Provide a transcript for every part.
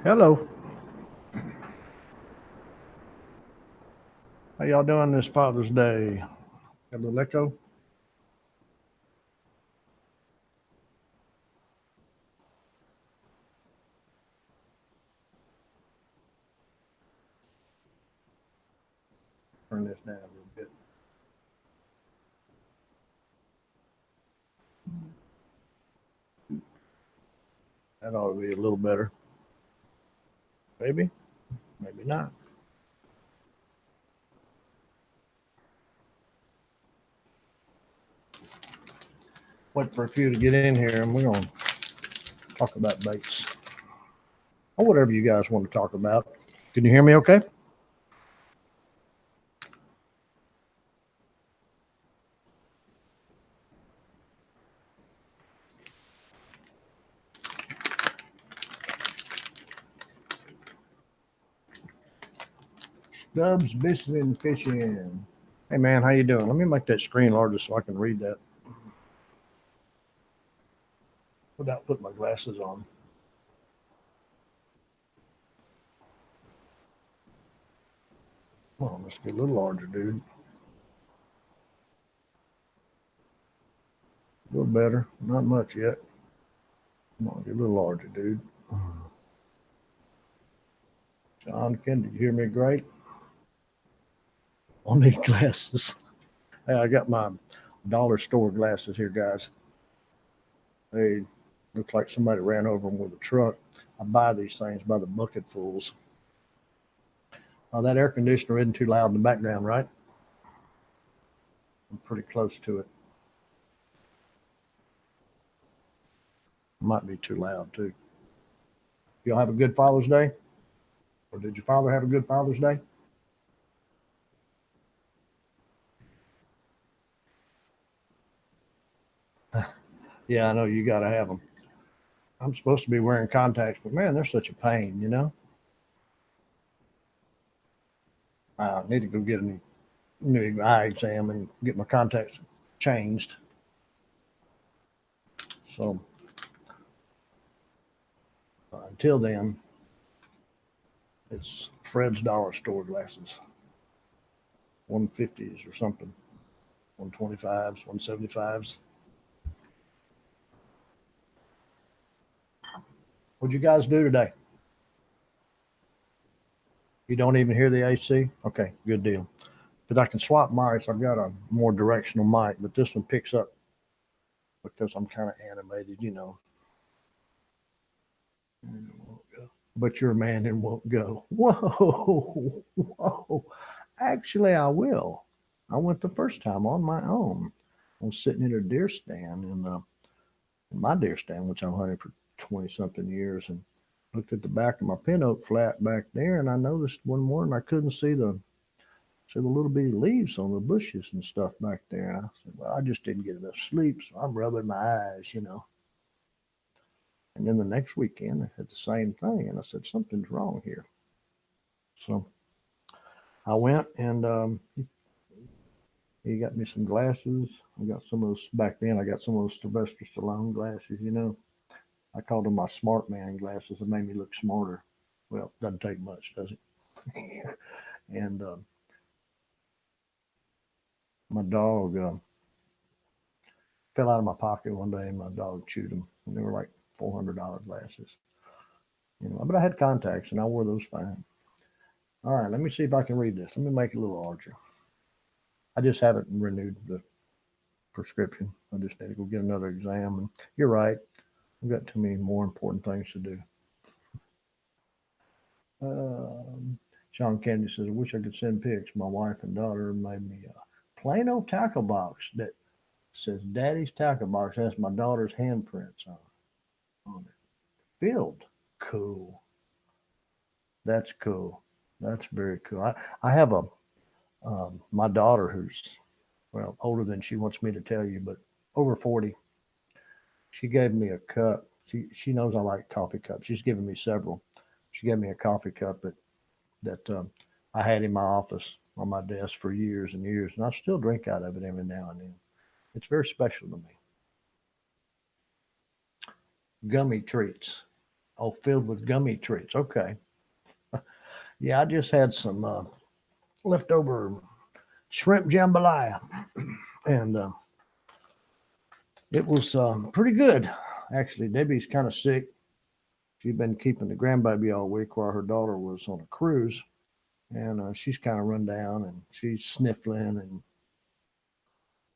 Hello. How y'all doing this Father's Day? Got a little echo? Turn this down a little bit. That ought to be a little better. Maybe, maybe not. Wait for a few to get in here and we're going to talk about baits or whatever you guys want to talk about. Can you hear me okay? Dubs, Bissing, and Fishing. Hey man, how you doing? Let me make that screen larger so I can read that without putting my glasses on. Come on, let's get a little larger, dude. A little better. Not much yet. Come on, get a little larger, dude. John, can you hear me great? On these glasses. Hey, I got my dollar store glasses here, guys. They look like somebody ran over them with a truck. I buy these things by the bucketfuls. That air conditioner isn't too loud in the background, right? I'm pretty close to it. Might be too loud too. Y'all have a good Father's Day? Or did your father have a good Father's Day? Yeah, I know you got to have them. I'm supposed to be wearing contacts, but man, they're such a pain, you know? I need to go get a new eye exam and get my contacts changed. So until then, it's Fred's dollar store glasses, 150s or something, 125s, 175s. What'd you guys do today? You don't even hear the AC? Okay, good deal. Because I can swap mics. I've got a more directional mic, but this one picks up because I'm kind of animated, you know. But you're a man and won't go. Whoa, whoa. Actually, I will. I went the first time on my own. I was sitting in a deer stand in my deer stand, which I'm hunting for 20 something years, and looked at the back of my pin oak flat back there, and I noticed one morning I couldn't see the little bitty leaves on the bushes and stuff back there. And I said, well, I just didn't get enough sleep, so I'm rubbing my eyes, you know. And then the next weekend, I had the same thing, and I said, something's wrong here. So I went and he got me some glasses. I got some of those back then. I got some of those Sylvester Stallone glasses, you know. I called them my smart man glasses. It made me look smarter. Well, doesn't take much, does it? And my dog fell out of my pocket one day, and my dog chewed them. And they were like $400 glasses, you know. But I had contacts, and I wore those fine. All right, let me see if I can read this. Let me make it a little larger. I just haven't renewed the prescription. I just need to go get another exam. And you're right. I've got too many more important things to do. Sean Candy says, I wish I could send pics. My wife and daughter made me a plain old tackle box that says Daddy's tackle box has my daughter's handprints on it. Filled. Cool. That's cool. That's very cool. I have my daughter who's, well, older than she wants me to tell you, but over 40. She gave me a cup. She knows I like coffee cups. She's given me several. She gave me a coffee cup that I had in my office on my desk for years and years, and I still drink out of it every now and then. It's very special to me. Gummy treats. Oh, filled with gummy treats. Okay. Yeah, I just had some leftover shrimp jambalaya, and it was pretty good. Actually, Debbie's kind of sick. She'd been keeping the grandbaby all week while her daughter was on a cruise, and she's kind of run down and she's sniffling and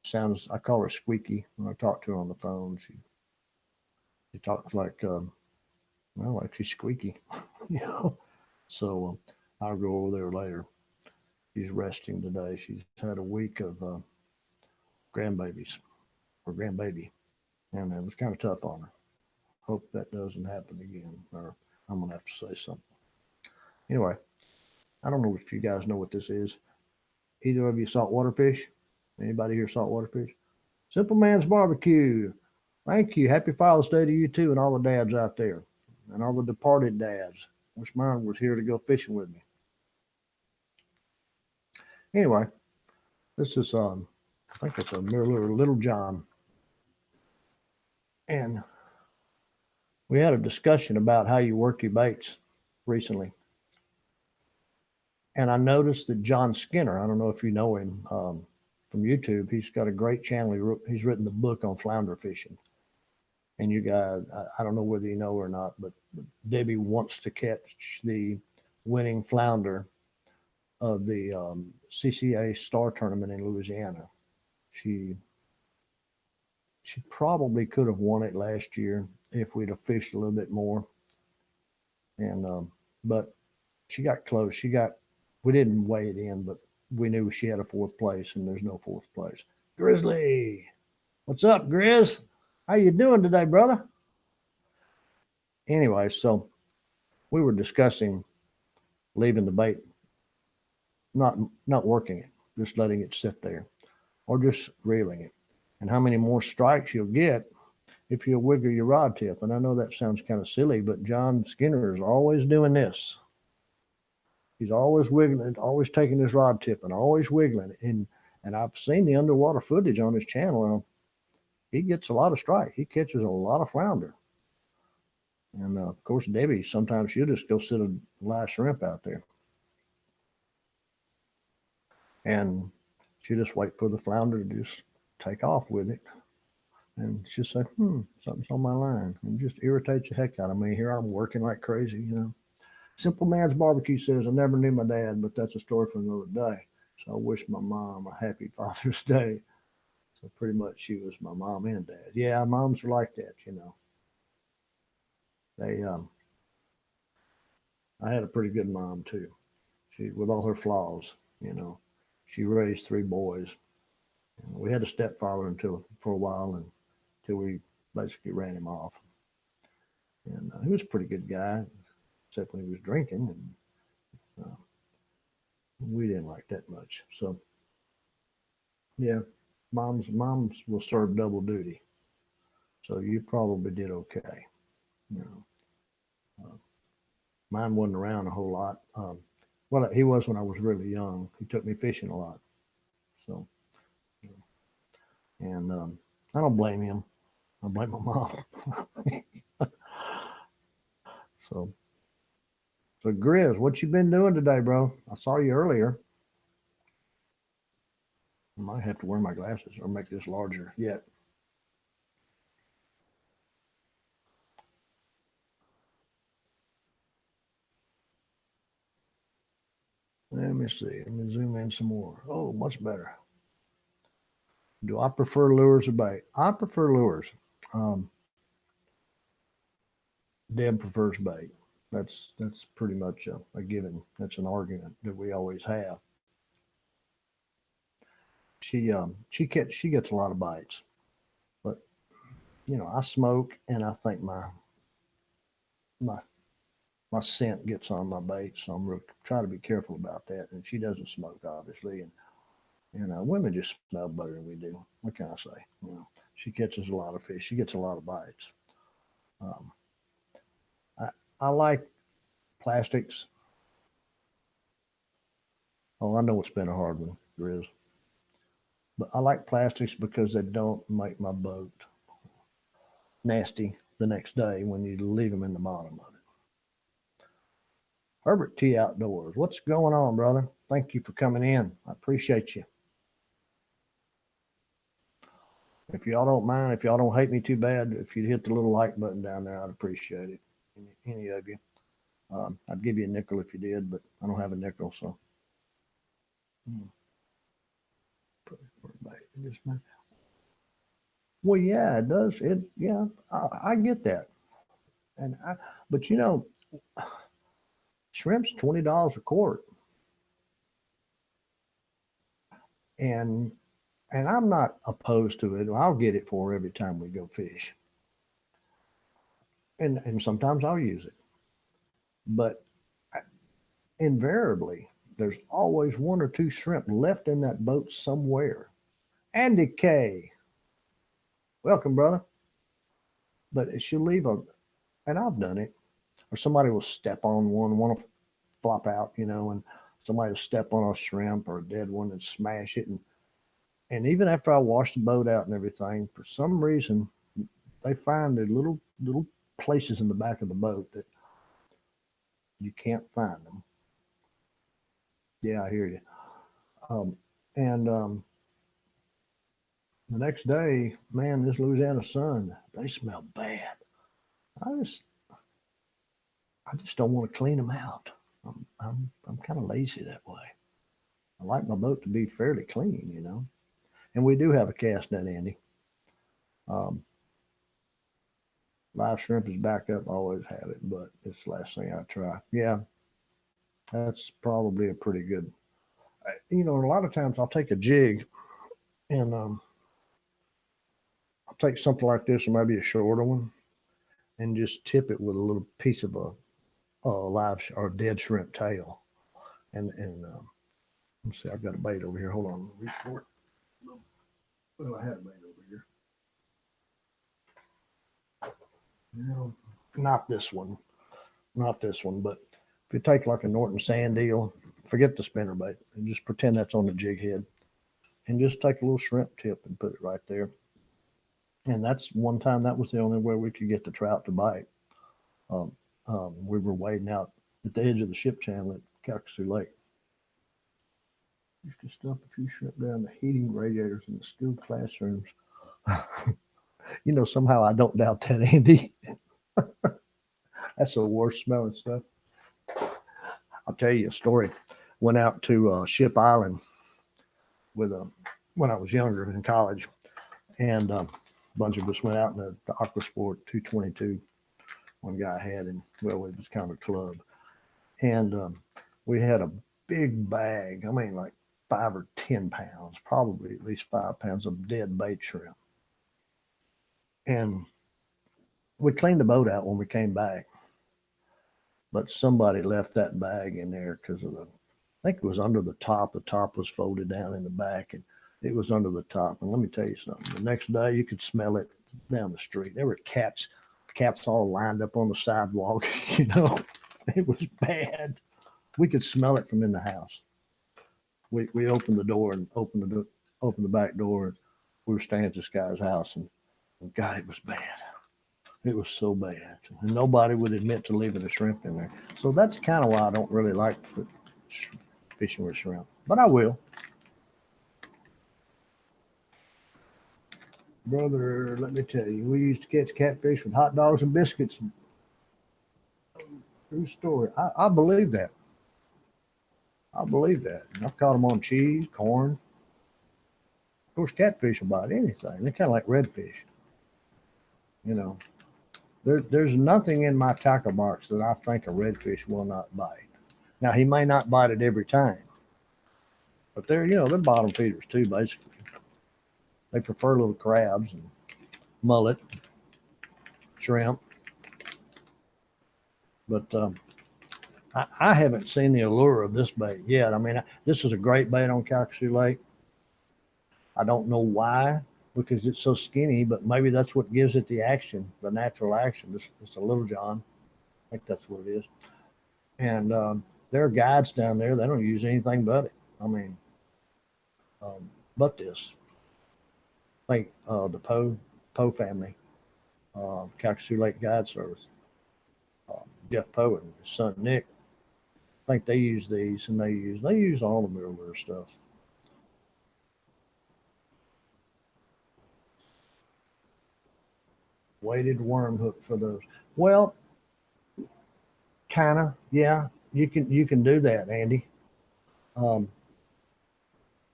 sounds. I call her squeaky when I talk to her on the phone. She talks like well, like she's squeaky, you know. So I'll go over there later. She's resting today. She's had a week of grandbabies or grandbaby, and it was kind of tough on her. Hope that doesn't happen again, or I'm gonna have to say something. Anyway, I don't know if you guys know what this is. Either of you saltwater fish? Anybody here saltwater fish? Simple Man's Barbecue. Thank you. Happy Father's Day to you too, and all the dads out there, and all the departed dads. Wish mine was here to go fishing with me. Anyway, this is I think it's a Little John, and we had a discussion about how you work your baits recently, and I noticed that John Skinner. I don't know if you know him from YouTube. He's got a great channel. He's written the book on flounder fishing. And you guys, I don't know whether you know or not, but Debbie wants to catch the winning flounder of the CCA Star Tournament in Louisiana. She probably could have won it last year if we'd have fished a little bit more. And but she got close. We didn't weigh it in, but we knew she had a fourth place, and there's no fourth place. Grizzly, what's up, Grizz? How you doing today, brother? Anyway, so we were discussing leaving the bait, not not working it, just letting it sit there, or just reeling it, and how many more strikes you'll get if you wiggle your rod tip. And I know that sounds kind of silly, but John Skinner is always doing this. He's always wiggling it, always taking his rod tip and always wiggling it. And I've seen the underwater footage on his channel. And he gets a lot of strike. He catches a lot of flounder. And of course, Debbie, sometimes she'll just go sit a live shrimp out there. And she'll just wait for the flounder to just take off with it. And she'll say, something's on my line. And it just irritates the heck out of me. Here I'm working like crazy, you know. Simple Man's Barbecue says, I never knew my dad, but that's a story for another day. So I wish my mom a happy Father's Day. So pretty much she was my mom and dad. Yeah, moms are like that, you know. They, I had a pretty good mom too. She, with all her flaws, you know, she raised three boys. And we had a stepfather until for a while, until we basically ran him off. And he was a pretty good guy, except when he was drinking, and we didn't like that much. So, yeah, moms will serve double duty. So you probably did okay. You know, mine wasn't around a whole lot. Well, he was when I was really young. He took me fishing a lot. So, and I don't blame him. I blame my mom. so, so Grizz, what you been doing today, bro? I saw you earlier. I might have to wear my glasses or make this larger yet. Let me see. Let me zoom in some more. Oh, much better. Do I prefer lures or bait? I prefer lures. Um, Deb prefers bait. That's pretty much a given. That's an argument that we always have. She gets a lot of bites, but you know I smoke and I think my my scent gets on my bait, so I'm trying to be careful about that. And she doesn't smoke, obviously, and women just smell better than we do. What can I say? You know, she catches a lot of fish. She gets a lot of bites. Um, I I like plastics. Oh, I know it's been a hard one, Grizz. But I like plastics because they don't make my boat nasty the next day when you leave them in the bottom of it. Herbert T. Outdoors. What's going on, brother? Thank you for coming in. I appreciate you. If y'all don't mind, if y'all don't hate me too bad, if you'd hit the little like button down there, I'd appreciate it. Any of you. I'd give you a nickel if you did, but I don't have a nickel, so. Well, yeah, it does. Yeah, I get that, but shrimp's $20 a quart, and I'm not opposed to it. I'll get it for every time we go fish, and sometimes I'll use it, but invariably there's always one or two shrimp left in that boat somewhere. Andy K, welcome, brother. But she'll leave and I've done it, or somebody will step on one will flop out, and somebody will step on a shrimp or a dead one and smash it, and even after I wash the boat out and everything, for some reason they find the little places in the back of the boat that you can't find them. Yeah, I hear you. And the next day, man, this Louisiana sun, they smell bad. I just I just don't want to clean them out. I'm kind of lazy that way. I like my boat to be fairly clean. And we do have a cast net, Andy. Um, Live shrimp is back up. I always have it, but it's the last thing I try. Yeah, that's probably a pretty good. A lot of times I'll take a jig and I'll take something like this, or maybe a shorter one, and just tip it with a little piece of a live or dead shrimp tail. And let's see, I've got a bait over here. Hold on, reach for it. Well, I had a bait over here. No, not this one. Not this one, but if you take like a Norton sand deal, forget the spinner bait and just pretend that's on the jig head, and just take a little shrimp tip and put it right there. And that's one time that was the only way we could get the trout to bite. Um, we were wading out at the edge of the ship channel at Calcasieu Lake. Used to stuff a few shrimp down the heating radiators in the school classrooms. Somehow I don't doubt that, Andy. That's the worst smelling stuff. I'll tell you a story. Went out to Ship Island with when I was younger in college, and a bunch of us went out in the Aquasport 222. One guy had, and well, it was kind of a club, and we had a big bag. I mean, like 5 or 10 pounds, probably at least 5 pounds of dead bait shrimp, and we cleaned the boat out when we came back. But somebody left that bag in there because of I think it was under the top. The top was folded down in the back, and it was under the top. And let me tell you something. The next day, you could smell it down the street. There were cats all lined up on the sidewalk. It was bad. We could smell it from in the house. We opened the door and opened the back door, and we were staying at this guy's house, and God, it was bad. It was so bad. And nobody would admit to leaving a shrimp in there. So that's kind of why I don't really like fishing with shrimp. But I will. Brother, let me tell you, we used to catch catfish with hot dogs and biscuits. True story. I believe that. I believe that. I've caught them on cheese, corn. Of course, catfish will bite anything. They're kind of like redfish. You know, there's nothing in my tackle box that I think a redfish will not bite. Now, he may not bite it every time, but they're bottom feeders too, basically. They prefer little crabs and mullet, shrimp. But I haven't seen the allure of this bait yet. I mean, this is a great bait on Calcasieu Lake. I don't know why, because it's so skinny, but maybe that's what gives it the action, the natural action. It's a little John. I think that's what it is. And there are guides down there. They don't use anything but it. I mean, but this. I think the Poe family, Calcasieu Lake Guide Service, Jeff Poe and his son Nick, I think they use these, and they use all the MirrorWare stuff. Weighted worm hook for those. Well, kind of, yeah. You can do that, Andy. Um,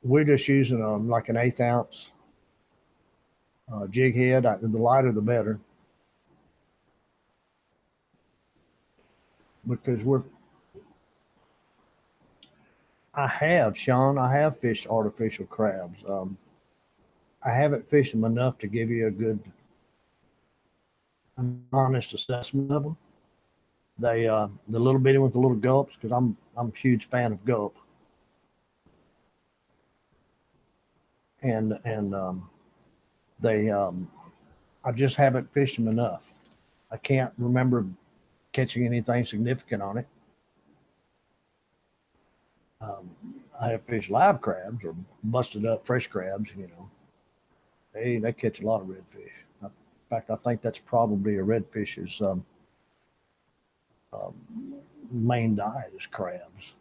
we're just using like an 1/8 ounce jig head. The lighter the better, because we're. I have, Sean. I have fished artificial crabs. I haven't fished them enough to give you a good, honest assessment of them. The little bitty with the little gulps, because I'm a huge fan of gulp, and they I just haven't fished them enough. I can't remember catching anything significant on it. Um, I have fished live crabs or busted up fresh crabs. They catch a lot of redfish. In fact, I think that's probably a redfish's um, main diet is crabs.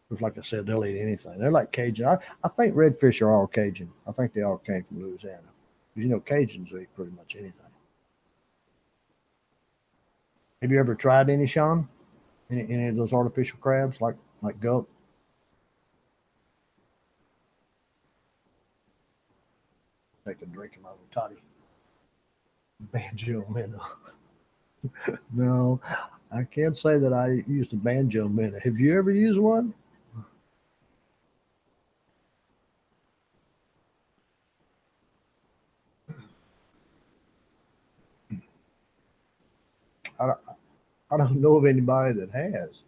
Because, like I said, they'll eat anything. They're like Cajun. I think redfish are all Cajun. I think they all came from Louisiana. Because Cajuns eat pretty much anything. Have you ever tried any, Sean? Any of those artificial crabs like gulp? Take a drink of my toddy. Banjo minnow. No, I can't say that I used a banjo minnow. Have you ever used one? I, don't- I don't know of anybody that has.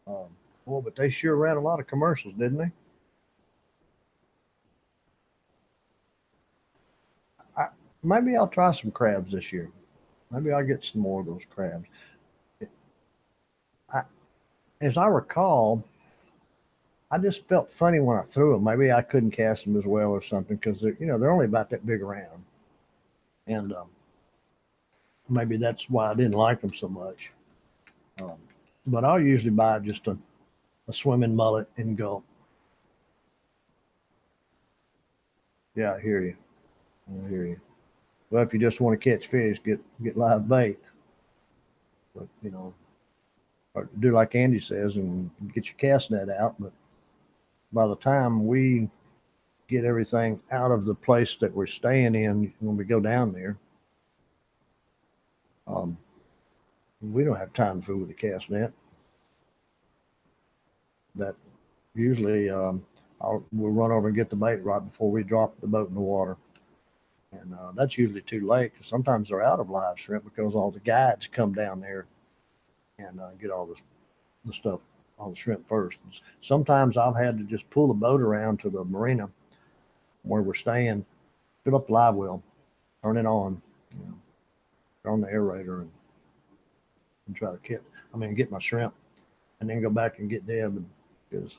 Um, well, but they sure ran a lot of commercials, didn't they? I, maybe I'll try some crabs this year. Maybe I'll get some more of those crabs. I, as I recall, I just felt funny when I threw them. Maybe I couldn't cast them as well or something because they're only about that big around, and maybe that's why I didn't like them so much. Um, but I'll usually buy just a swimming mullet and go. Yeah, I hear you. I hear you. Well, if you just want to catch fish, get live bait. But or do like Andy says and get your cast net out. But by the time we get everything out of the place that we're staying in when we go down there, um, we don't have time to fool with the cast net. That usually we'll run over and get the bait right before we drop the boat in the water. And that's usually too late because sometimes they're out of live shrimp because all the guides come down there and get all the stuff, all the shrimp first. And sometimes I've had to just pull the boat around to the marina where we're staying, fill up the live well, turn it on, you know, turn on the aerator and try to get my shrimp and then go back and get Deb because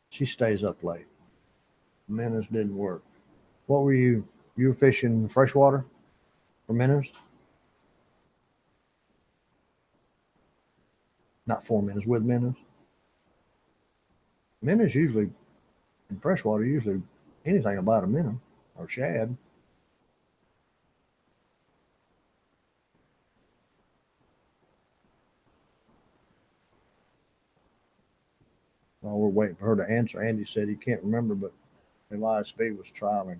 she stays up late. Minnows didn't work. What were you? You were fishing freshwater for minnows? Not for minnows, with minnows. Minnows usually in freshwater usually anything about a minnow or shad. While we're waiting for her to answer, Andy said he can't remember, but Elias V was trialing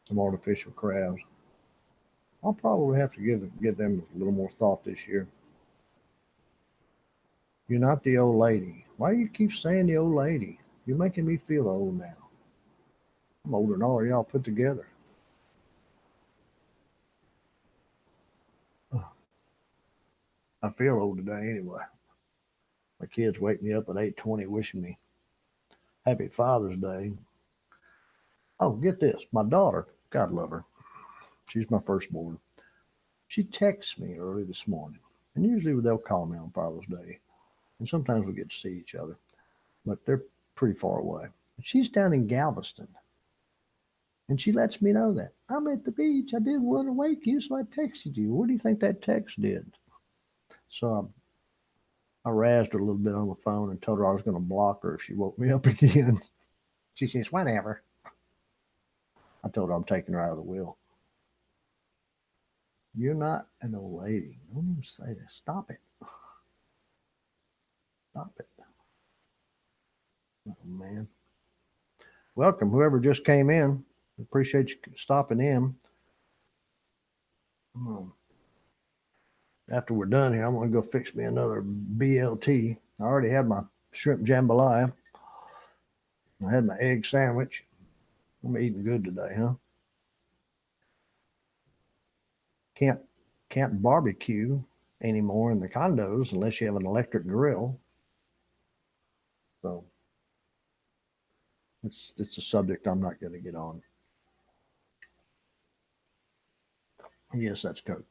some artificial crabs. I'll probably have to give them a little more thought this year. You're not the old lady. Why do you keep saying the old lady? You're making me feel old now. I'm older than all of y'all put together. I feel old today anyway. My kids wake me up at 8:20 wishing me happy Father's Day. Oh, get this. My daughter, God love her, she's my firstborn. She texts me early this morning. And usually they'll call me on Father's Day. And sometimes we get to see each other, but they're pretty far away. She's down in Galveston. And she lets me know that. I'm at the beach. I didn't want to wake you, so I texted you. What do you think that text did? So I razzed her a little bit on the phone and told her I was going to block her if she woke me up again. She says, whenever. I told her I'm taking her out of the wheel. You're not an old lady. Don't even say that. Stop it. Stop it. Oh, man. Welcome, whoever just came in. Appreciate you stopping in. After we're done here, I'm going to go fix me another BLT. I already had my shrimp jambalaya. I had my egg sandwich. I'm eating good today, huh? Can't barbecue anymore in the condos unless you have an electric grill. So it's a subject I'm not going to get on. Yes, that's Coke.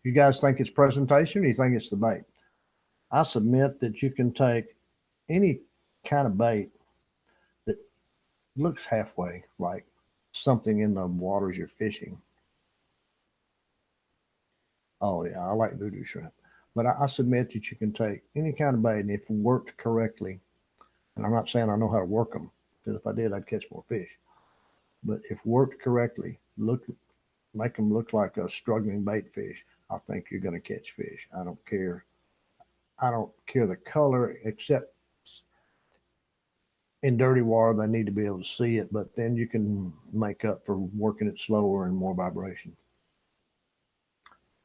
You guys think it's presentation or you think it's the bait? I submit that you can take any kind of bait that looks halfway like something in the waters you're fishing. Oh yeah, I like voodoo shrimp. But I submit that you can take any kind of bait and if worked correctly, and I'm not saying I know how to work them, because if I did, I'd catch more fish. But if worked correctly, make them look like a struggling bait fish. I think you're going to catch fish. I don't care. I don't care the color, except in dirty water, they need to be able to see it, but then you can make up for working it slower and more vibration.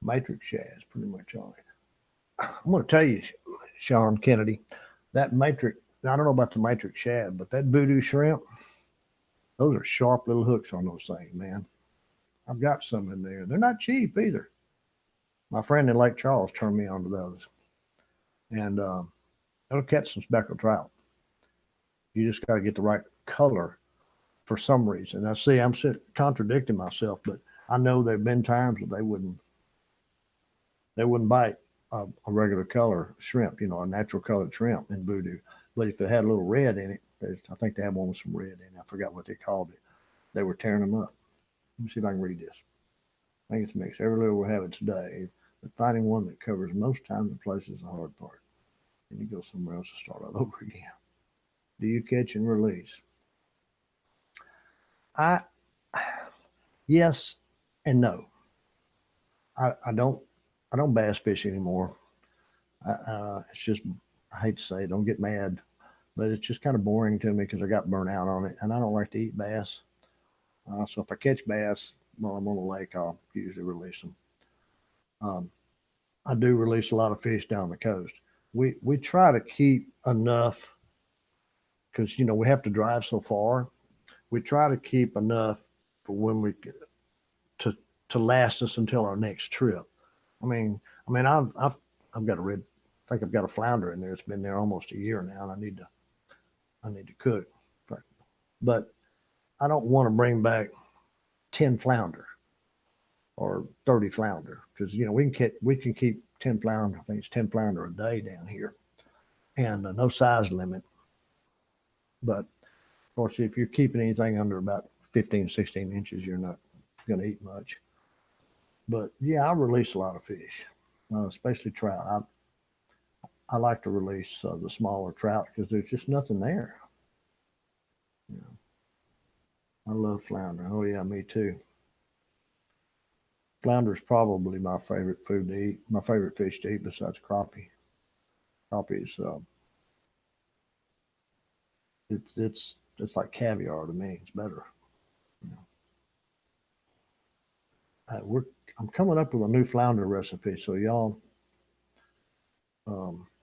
Matrix shad is pretty much on it. I'm going to tell you, Sean Kennedy, that matrix, I don't know about the matrix shad, but that voodoo shrimp, those are sharp little hooks on those things, man. I've got some in there. They're not cheap either. My friend in Lake Charles turned me on to those. And it'll catch some speckled trout. You just got to get the right color for some reason. Now, see, I'm contradicting myself, but I know there have been times that they wouldn't bite a regular color shrimp, you know, a natural colored shrimp in voodoo. But if it had a little red in it, I think they had one with some red in it. I forgot what they called it. They were tearing them up. Let me see if I can read this. I think it's mixed. Every lure will have its day, but finding one that covers most times and places is the hard part. And you go somewhere else to start all over again. Do you catch and release? I yes and no. I don't bass fish anymore. It's just I hate to say it, don't get mad, but it's just kind of boring to me because I got burnt out on it, and I don't like to eat bass. So if I catch bass while I'm on the lake, I'll usually release them. Um, I do release a lot of fish down the coast. We try to keep enough because we have to drive so far. We try to keep enough for when we to to last us until our next trip. I mean, I've got a red. I think I've got a flounder in there. It's been there almost a year now, and I need to cook. But I don't want to bring back 10 flounder or 30 flounder because we can keep 10 flounder. I think it's 10 flounder a day down here, and no size limit. But of course, if you're keeping anything under about 15, 16 inches, you're not going to eat much. But yeah, I release a lot of fish, especially trout. I like to release the smaller trout because there's just nothing there. You know, I love flounder. Oh yeah, me too. Flounder is probably my favorite food to eat. My favorite fish to eat besides crappie. Crappie is it's like caviar to me. It's better. You know. We're I'm coming up with a new flounder recipe, so y'all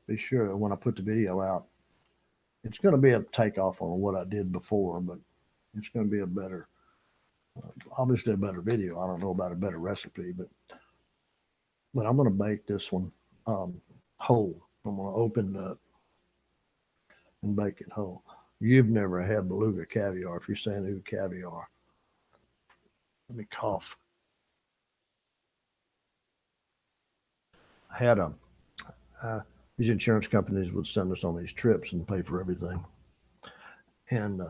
be sure when I put the video out, it's going to be a takeoff on what I did before, but it's going to be a better, obviously a better video. I don't know about a better recipe, but I'm going to bake this one whole. I'm going to open it up and bake it whole. You've never had beluga caviar. If you're saying ooh caviar, let me cough. I had these insurance companies would send us on these trips and pay for everything, and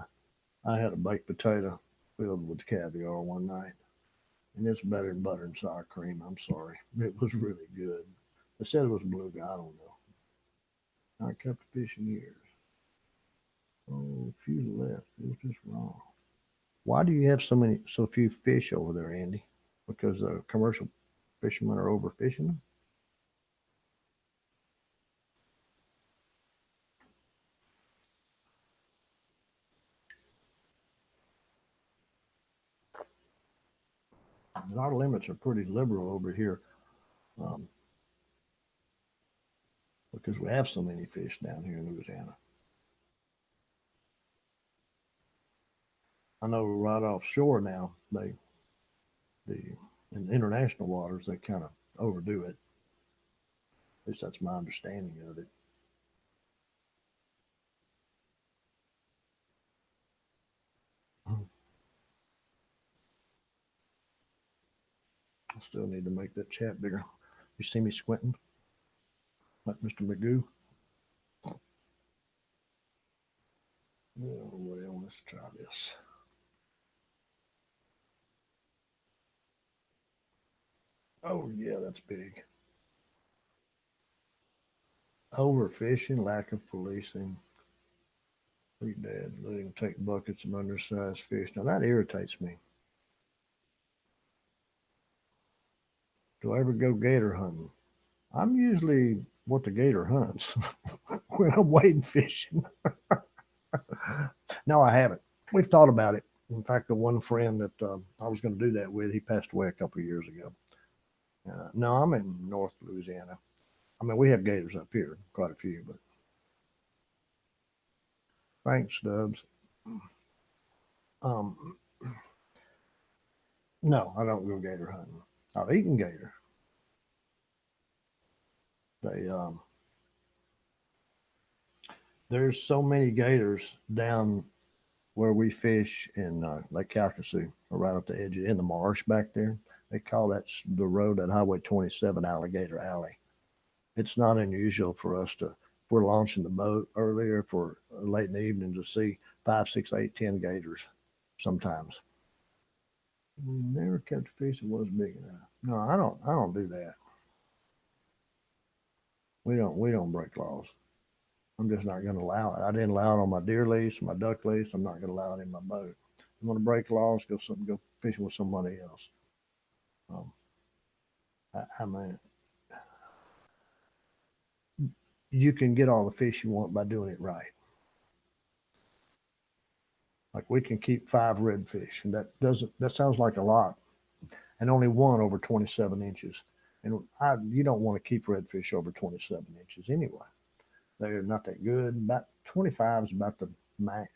I had a baked potato filled with caviar one night. and it's better than butter and sour cream. I'm sorry, it was really good. They said it was blue. I don't know. I kept fishing years. Oh, few left. It was just wrong. Why do you have so few fish over there, Andy? Because the commercial fishermen are overfishing them? And our limits are pretty liberal over here, um, because we have so many fish down here in Louisiana. I know right offshore now, the in the international waters they kind of overdo it. At least that's my understanding of it. I still need to make that chat bigger. You see me squinting like Mr. Magoo? Oh, well, let's try this. Oh, yeah, that's big. Overfishing, lack of policing. Big Dad letting take buckets of undersized fish. Now that irritates me. Do I ever go gator hunting? I'm usually what the gator hunts when I'm wading fishing. No, I haven't. We've thought about it. In fact, the one friend that I was going to do that with, he passed away a couple of years ago. No, I'm in North Louisiana. I mean, we have gators up here, quite a few, but thanks, Dubs. Um, no, I don't go gator hunting. I've eaten gator. They There's so many gators down where we fish in Lake Calcasieu, or right up the edge in the marsh back there. They call that the road at Highway 27 Alligator Alley. It's not unusual for us to, if we're launching the boat earlier for late in the evening, to see five, six, eight, 10 gators sometimes. We never kept a fish that was big enough. No, I don't do that. We don't break laws. I'm just not going to allow it. I didn't allow it on my deer lease, my duck lease. I'm not going to allow it in my boat. I'm going to break laws, go fishing with somebody else. Um, I mean, you can get all the fish you want by doing it right. Like we can keep five redfish, and that sounds like a lot, and only one over 27 inches. And you don't want to keep redfish over 27 inches anyway. They're not that good. About 25 is about the max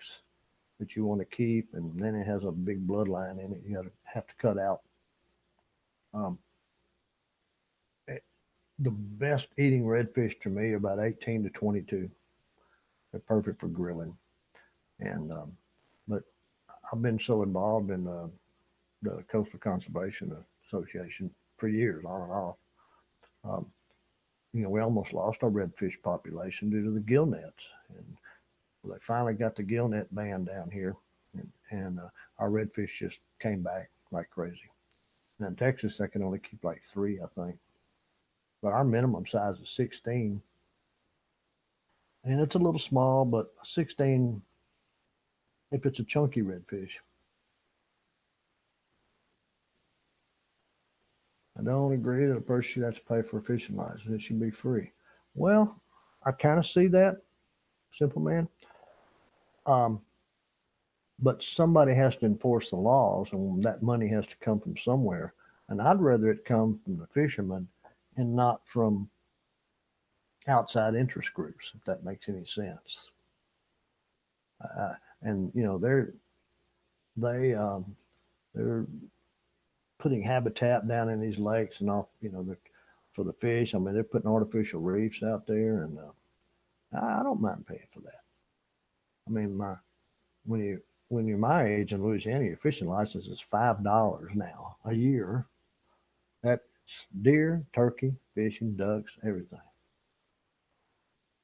that you want to keep, and then it has a big bloodline in it. You have to cut out. Um, eh, the best eating redfish to me are about 18 to 22. They're perfect for grilling. And but I've been so involved in the Coastal Conservation Association for years, on and off. Um, we almost lost our redfish population due to the gill nets, and they finally got the gill net ban down here, and our redfish just came back like crazy. And in Texas, they can only keep like three, I think. But our minimum size is 16, and it's a little small, but 16 if it's a chunky redfish. I don't agree that a person should have to pay for a fishing license. It should be free. Well, I kind of see that, simple man. Um, but somebody has to enforce the laws, and that money has to come from somewhere. And I'd rather it come from the fishermen and not from outside interest groups, if that makes any sense. And they they're putting habitat down in these lakes and off, for the fish. I mean, they're putting artificial reefs out there, and I don't mind paying for that. I mean, when you when you're my age in Louisiana, your fishing license is $5 now a year. That's deer, turkey, fishing, ducks, everything.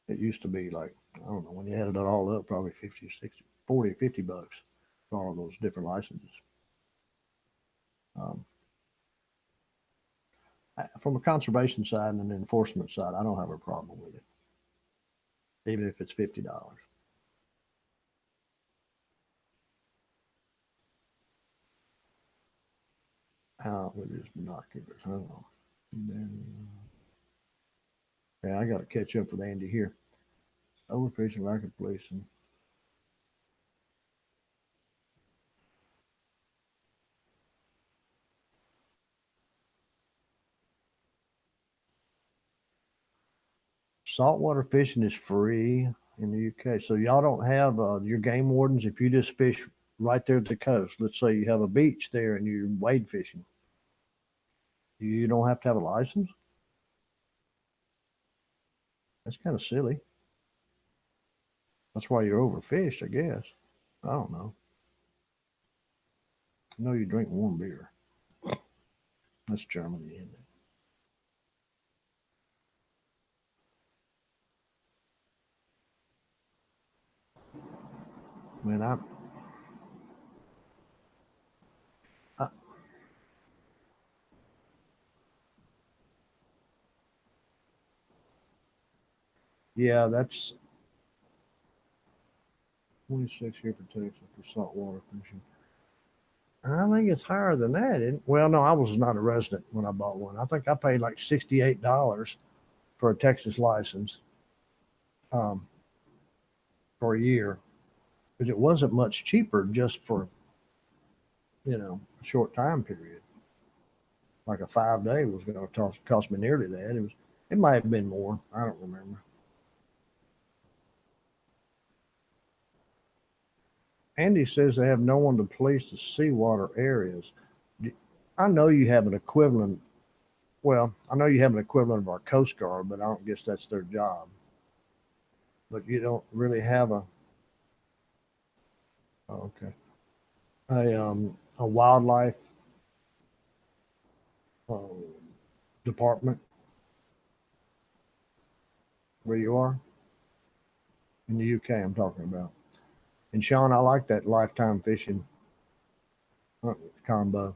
It used to be like, I don't know, when you added it all up, probably 50, 60, 40, $50 for all those different licenses. Um, From a conservation side and an enforcement side, I don't have a problem with it, even if it's $50. Out with his binoculars. Hang on. Then, yeah, I got to catch up with Andy here. Overfishing, record policing. Saltwater fishing is free in the UK. So y'all don't have your game wardens if you just fish right there at the coast. Let's say you have a beach there and you're wade fishing. You don't have to have a license. That's kind of silly. That's why you're overfished, I guess. I don't know. I know you drink warm beer. That's Germany, isn't it? Man, I yeah, that's 26 year protection for saltwater fishing. I think it's higher than that. Well, no, I was not a resident when I bought one. I think I paid like $68 for a Texas license um, for a year because it wasn't much cheaper just for a short time period. Like a 5 day was going to cost me nearly that. It might have been more. I don't remember. Andy says they have no one to police the seawater areas. I know you have an equivalent. Well, I know you have an equivalent of our Coast Guard, but I don't guess that's their job. But you don't really have okay, a wildlife uh, department where you are in the UK. I'm talking about. And Sean, I like that lifetime fishing combo.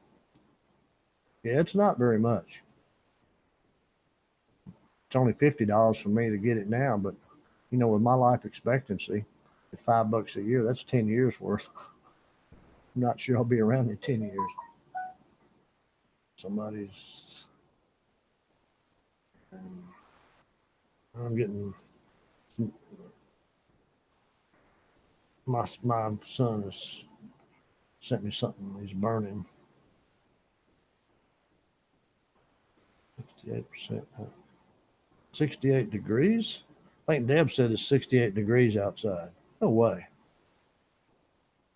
Yeah, it's not very much. It's only $50 for me to get it now, but with my life expectancy at $5 a year, that's 10 years worth. I'm not sure I'll be around in 10 years. Somebody's, I'm getting, my son has sent me something he's burning. 68%. 68 degrees? I think Deb said it's 68 degrees outside. No way.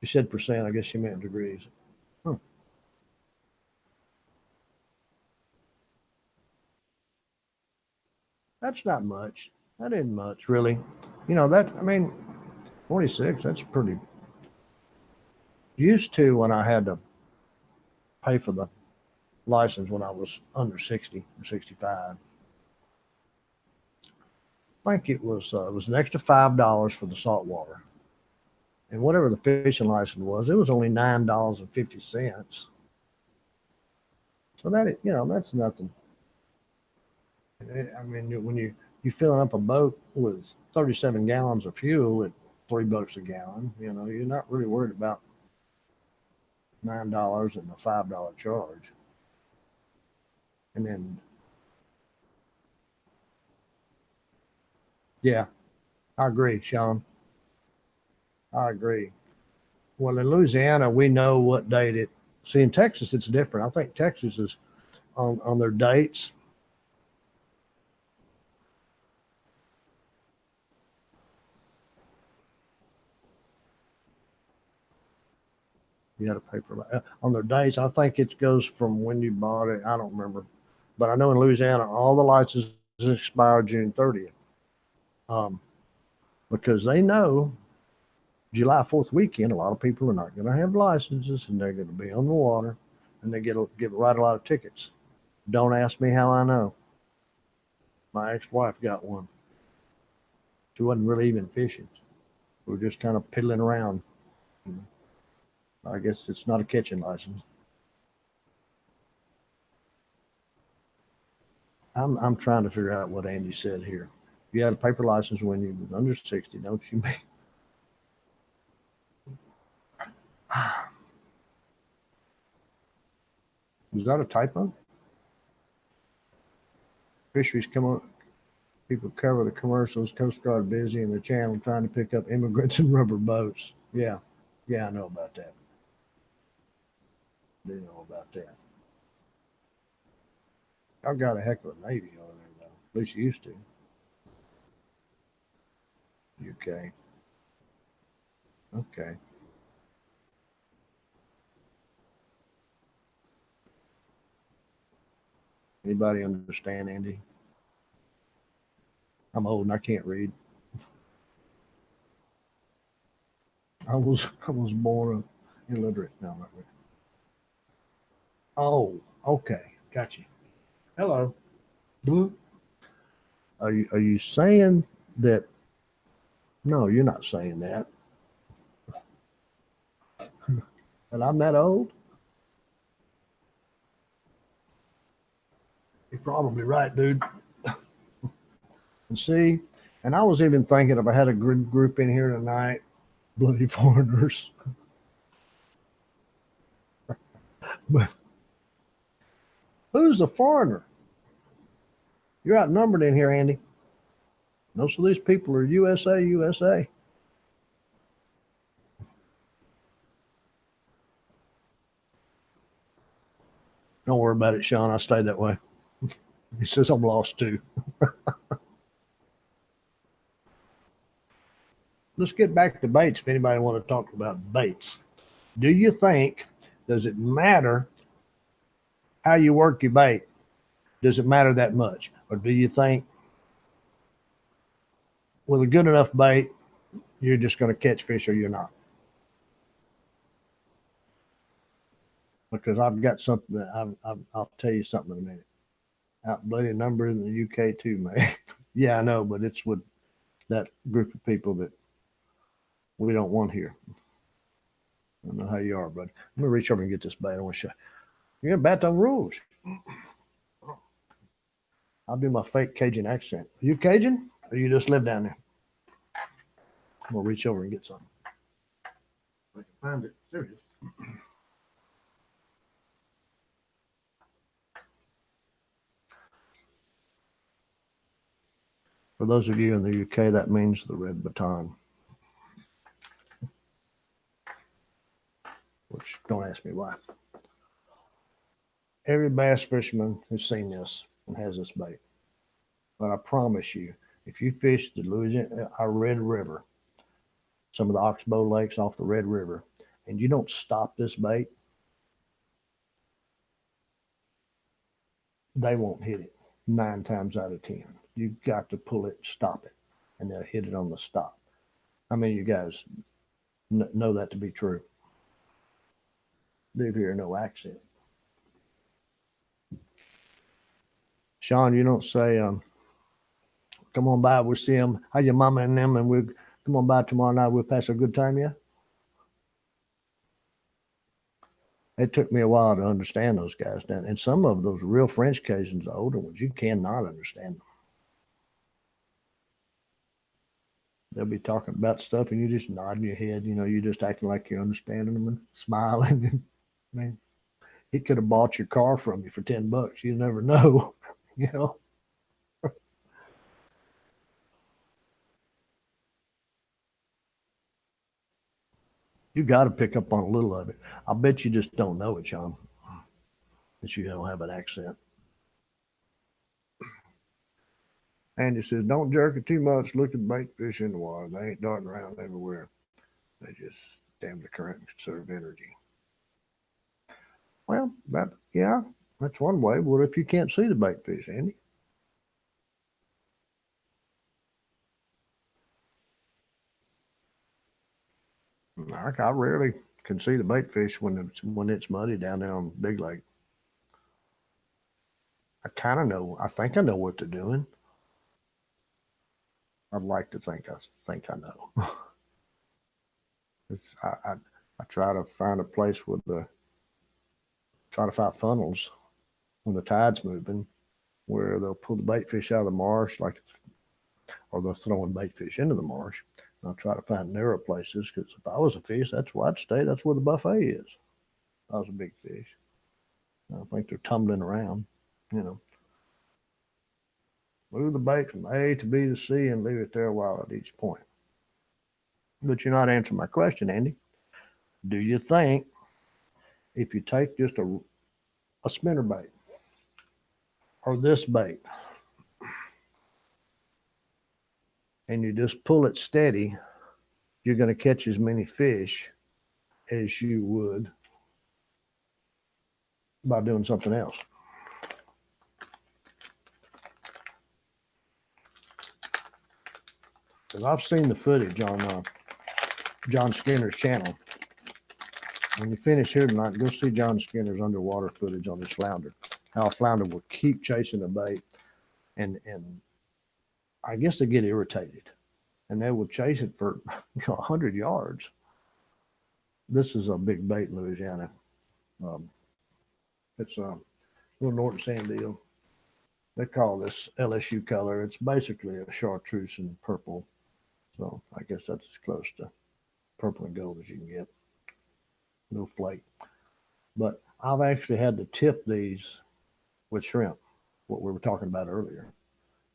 She said percent. I guess she meant degrees. Huh. That's not much. That isn't much, really. I mean, 46, that's pretty used to when I had to pay for the license when I was under 60 or 65. I think it was an extra $5 for the salt water. And whatever the fishing license was, it was only $9.50. So that's nothing. I mean, when you filling up a boat with 37 gallons of fuel at $3 a gallon, you're not really worried about $9 and a $5 charge. And then, yeah, I agree, Sean. I agree. Well, in Louisiana, we know what date it. See, in Texas, it's different. I think Texas is on their dates. You got to pay for that on their dates. I think it goes from when you bought it. I don't remember, but I know in Louisiana, all the licenses expire June 30th, um, because they know July 4th weekend, a lot of people are not going to have licenses and they're going to be on the water, and they get right a lot of tickets. Don't ask me how I know. My ex-wife got one. She wasn't really even fishing. We were just kind of piddling around. I guess it's not a catching license. I'm trying to figure out what Andy said here. You had a paper license when you was under 60, don't you? Was that a typo? Fisheries come on. People cover the commercials. Coast Guard busy in the channel trying to pick up immigrants and rubber boats. Yeah, yeah, I know about that. Do know about that. I got a heck of a Navy over there, though. At least you used to. UK. Okay. Anybody understand, Andy? I'm old and I can't read. I was born illiterate. No, not really. Oh, okay. Got you. Hello. Blue. Are you saying that? No, you're not saying that. And I'm that old? You're probably right, dude. And see, and I was even thinking if I had a group in here tonight, bloody foreigners. But who's a foreigner? You're outnumbered in here, Andy. Most of these people are USA, USA. Don't worry about it, Sean. I stay that way. He says I'm lost too. Let's get back to baits if anybody want to talk about baits. Do you think, does it matter how you work your bait? Does it matter that much? Or do you think with a good enough bait, you're just going to catch fish or you're not? Because I've got something that I'll tell you something in a minute. Out bloody number in the UK too, man. Yeah, I know, but it's with that group of people that we don't want here. I don't know how you are, bud. I'm gonna reach over and get this bait. I want to show you're gonna bat on rules. I'll do my fake Cajun accent. Are you Cajun or you just live down there? I'm gonna reach over and get something. If I can find it. There it is. For those of you in the UK, that means the red baton. Which don't ask me why. Every bass fisherman has seen this and has this bait. But I promise you, if you fish the Louisiana, our Red River, some of the Oxbow lakes off the Red River, and you don't stop this bait, they won't hit it 9 times out of 10. You've got to pull it, stop it, and they'll hit it on the stop. I mean, you guys know that to be true. Live here, no accent. Sean, you don't say, come on by, we'll see them. How your mama and them, and we'll come on by tomorrow night. We'll pass a good time, yeah? It took me a while to understand those guys down. And some of those real French Cajuns, the older ones, you cannot understand them. They'll be talking about stuff and you just nodding your head, you're just acting like you're understanding them and smiling. I mean, he could have bought your car from you for $10. You never know, you know. You got to pick up on a little of it. I bet you just don't know it, Sean, that you don't have an accent. Andy says, don't jerk it too much. Look at bait fish in the water. They ain't darting around everywhere. They just damn the current and conserve energy. Well, yeah, that's one way. What if you can't see the bait fish, Andy? I rarely can see the bait fish when it's muddy down there on Big Lake. I kind of know. I think I know what they're doing. I'd like to think I know. I try to find a place with try to find funnels when the tide's moving, where they'll pull the bait fish out of the marsh, or they're throwing bait fish into the marsh. And I'll try to find narrow places because if I was a fish, that's where I'd stay. That's where the buffet is. If I was a big fish. I think they're tumbling around, you know. Move the bait from A to B to C and leave it there a while at each point. But you're not answering my question, Andy. Do you think if you take just a spinner bait or this bait and you just pull it steady, you're going to catch as many fish as you would by doing something else? Because I've seen the footage on John Skinner's channel. When you finish here tonight, go see John Skinner's underwater footage on his flounder. How a flounder will keep chasing the bait, and I guess they get irritated, and they will chase it for 100 yards. This is a big bait in Louisiana. It's a little Norton sand deal. They call this LSU color. It's basically a chartreuse in purple. So I guess that's as close to purple and gold as you can get. No flake. But I've actually had to tip these with shrimp, what we were talking about earlier,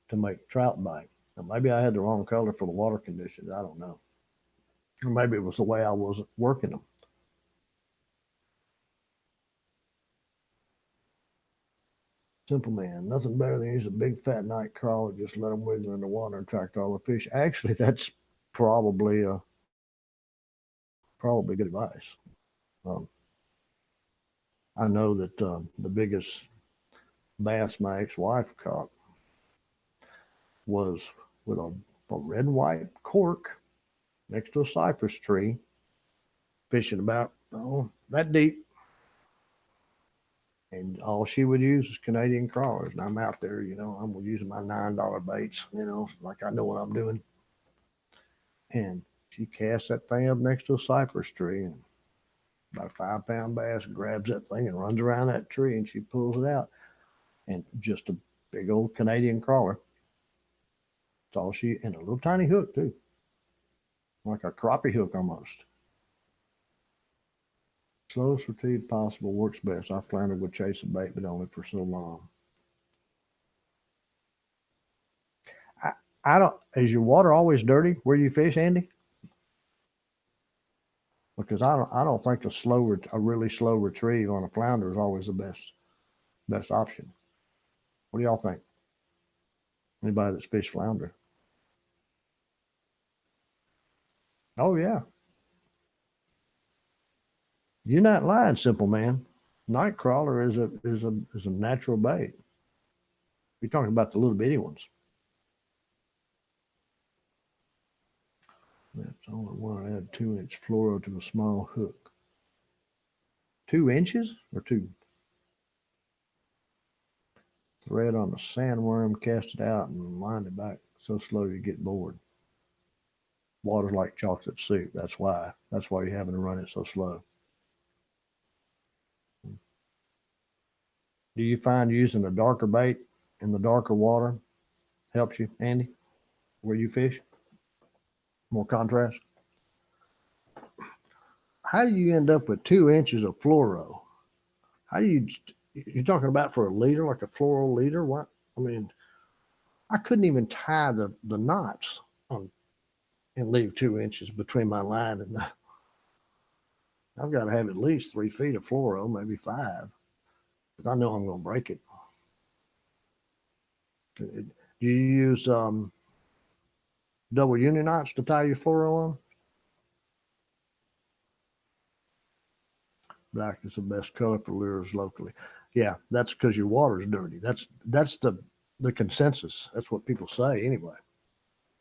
to make trout bite. Now, maybe I had the wrong color for the water conditions. I don't know. Or maybe it was the way I was working them. Simple man, nothing better than use a big fat night crawler, just let them wiggle in the water and attract all the fish. Actually, that's probably good advice. Um, I know that the biggest bass my ex-wife caught was with a red and white cork next to a cypress tree, fishing about that deep. And all she would use is Canadian crawlers. And I'm out there, I'm using my $9 baits, like I know what I'm doing. And she casts that thing up next to a cypress tree, and about a 5-pound bass grabs that thing and runs around that tree, and she pulls it out. And just a big old Canadian crawler. That's all and a little tiny hook too. Like a crappie hook almost. Slowest retrieve possible works best. I floundered with chasing bait, but only for so long. I don't. Is your water always dirty where you fish, Andy? Because I don't think a really slow retrieve on a flounder is always the best option. What do y'all think? Anybody that's fished flounder? Oh yeah. You're not lying, simple man. Night crawler is a natural bait. You're talking about the little bitty ones. That's only one. I add 2-inch fluoro to a small hook. 2 inches or 2? Thread on the sandworm, cast it out, and wind it back so slow you get bored. Water's like chocolate soup. That's why you're having to run it so slow. Do you find using a darker bait in the darker water helps you, Andy, where you fish? More contrast? How do you end up with 2 inches of fluoro? You're talking about for a leader, like a fluoro leader? What? I mean, I couldn't even tie the knots on and leave 2 inches between my line and I've got to have at least 3 feet of fluoro, maybe 5, because I know I'm going to break it. Do you use double uni knots to tie your fluoro on? Black is the best color for lures locally. Yeah, that's because your water's dirty. That's the consensus. That's what people say anyway.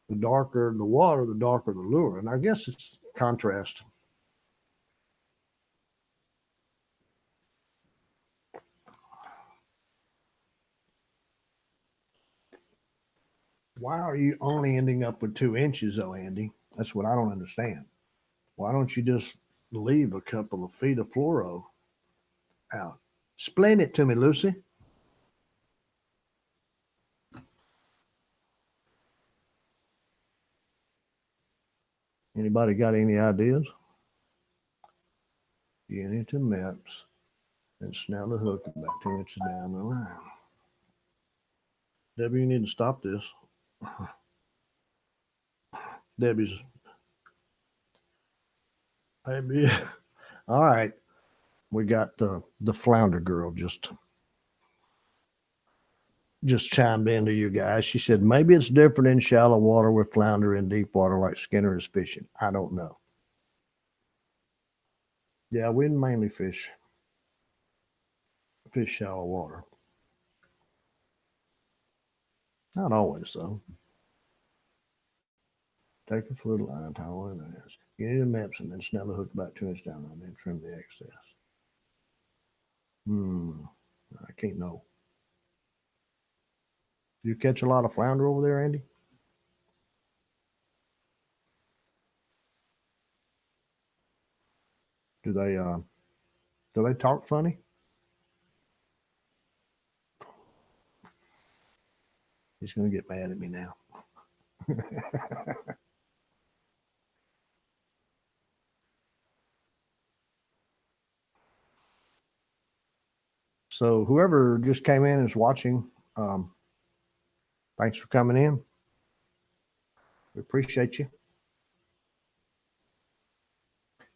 The darker the water, the darker the lure. And I guess it's contrast. Why are you only ending up with 2 inches though, Andy? That's what I don't understand. Why don't you just leave a couple of feet of fluoro out? Explain it to me, Lucy. Anybody got any ideas? Get into maps and snap the hook about 2 inches down the line. Debbie, you need to stop this. Debbie's, maybe. All right. We got the flounder girl just chimed into you guys. She said maybe it's different in shallow water with flounder in deep water like Skinner is fishing. I don't know. Yeah, we mainly fish shallow water. Not always though. Take a fluid line, tie one in the Get into maps and then snap the hook about 2 inches down and then trim the excess. I can't know. Do you catch a lot of flounder over there, Andy? Do they talk funny? He's gonna get mad at me now. So whoever just came in and is watching, thanks for coming in. We appreciate you.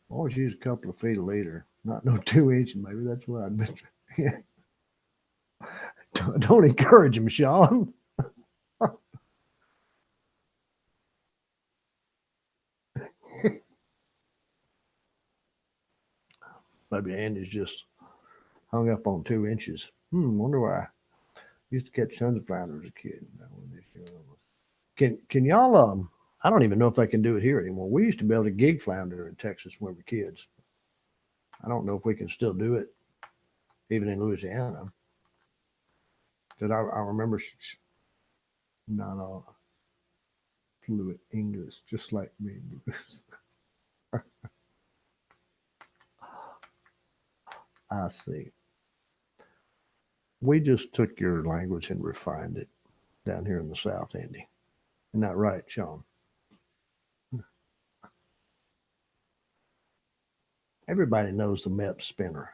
Always use a couple of feet a leader, not no 2 inches. Maybe that's what I'd been. Yeah. Don't encourage him, Sean. Maybe Andy's just hung up on 2 inches. Wonder why. Used to catch tons of flounder as a kid. Can y'all I don't even know if they can do it here anymore. We used to be able to gig flounder in Texas when we were kids. I don't know if we can still do it, even in Louisiana. Because I remember not all fluent English, just like me, Bruce. I see. We just took your language and refined it down here in the South, Andy. Isn't that right, Sean? Everybody knows the MEP spinner.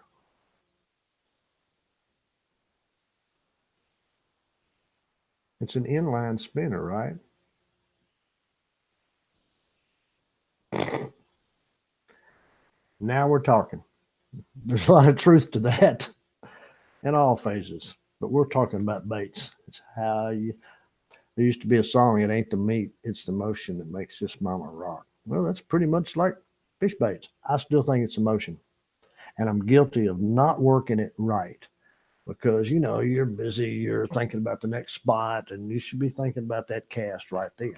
It's an inline spinner, right? Now we're talking. There's a lot of truth to that in all phases, but we're talking about baits. It's how you. There used to be a song, "It ain't the meat, it's the motion that makes this mama rock." Well, that's pretty much like fish baits. I still think it's the motion, and I'm guilty of not working it right because you're busy, you're thinking about the next spot, and you should be thinking about that cast right then.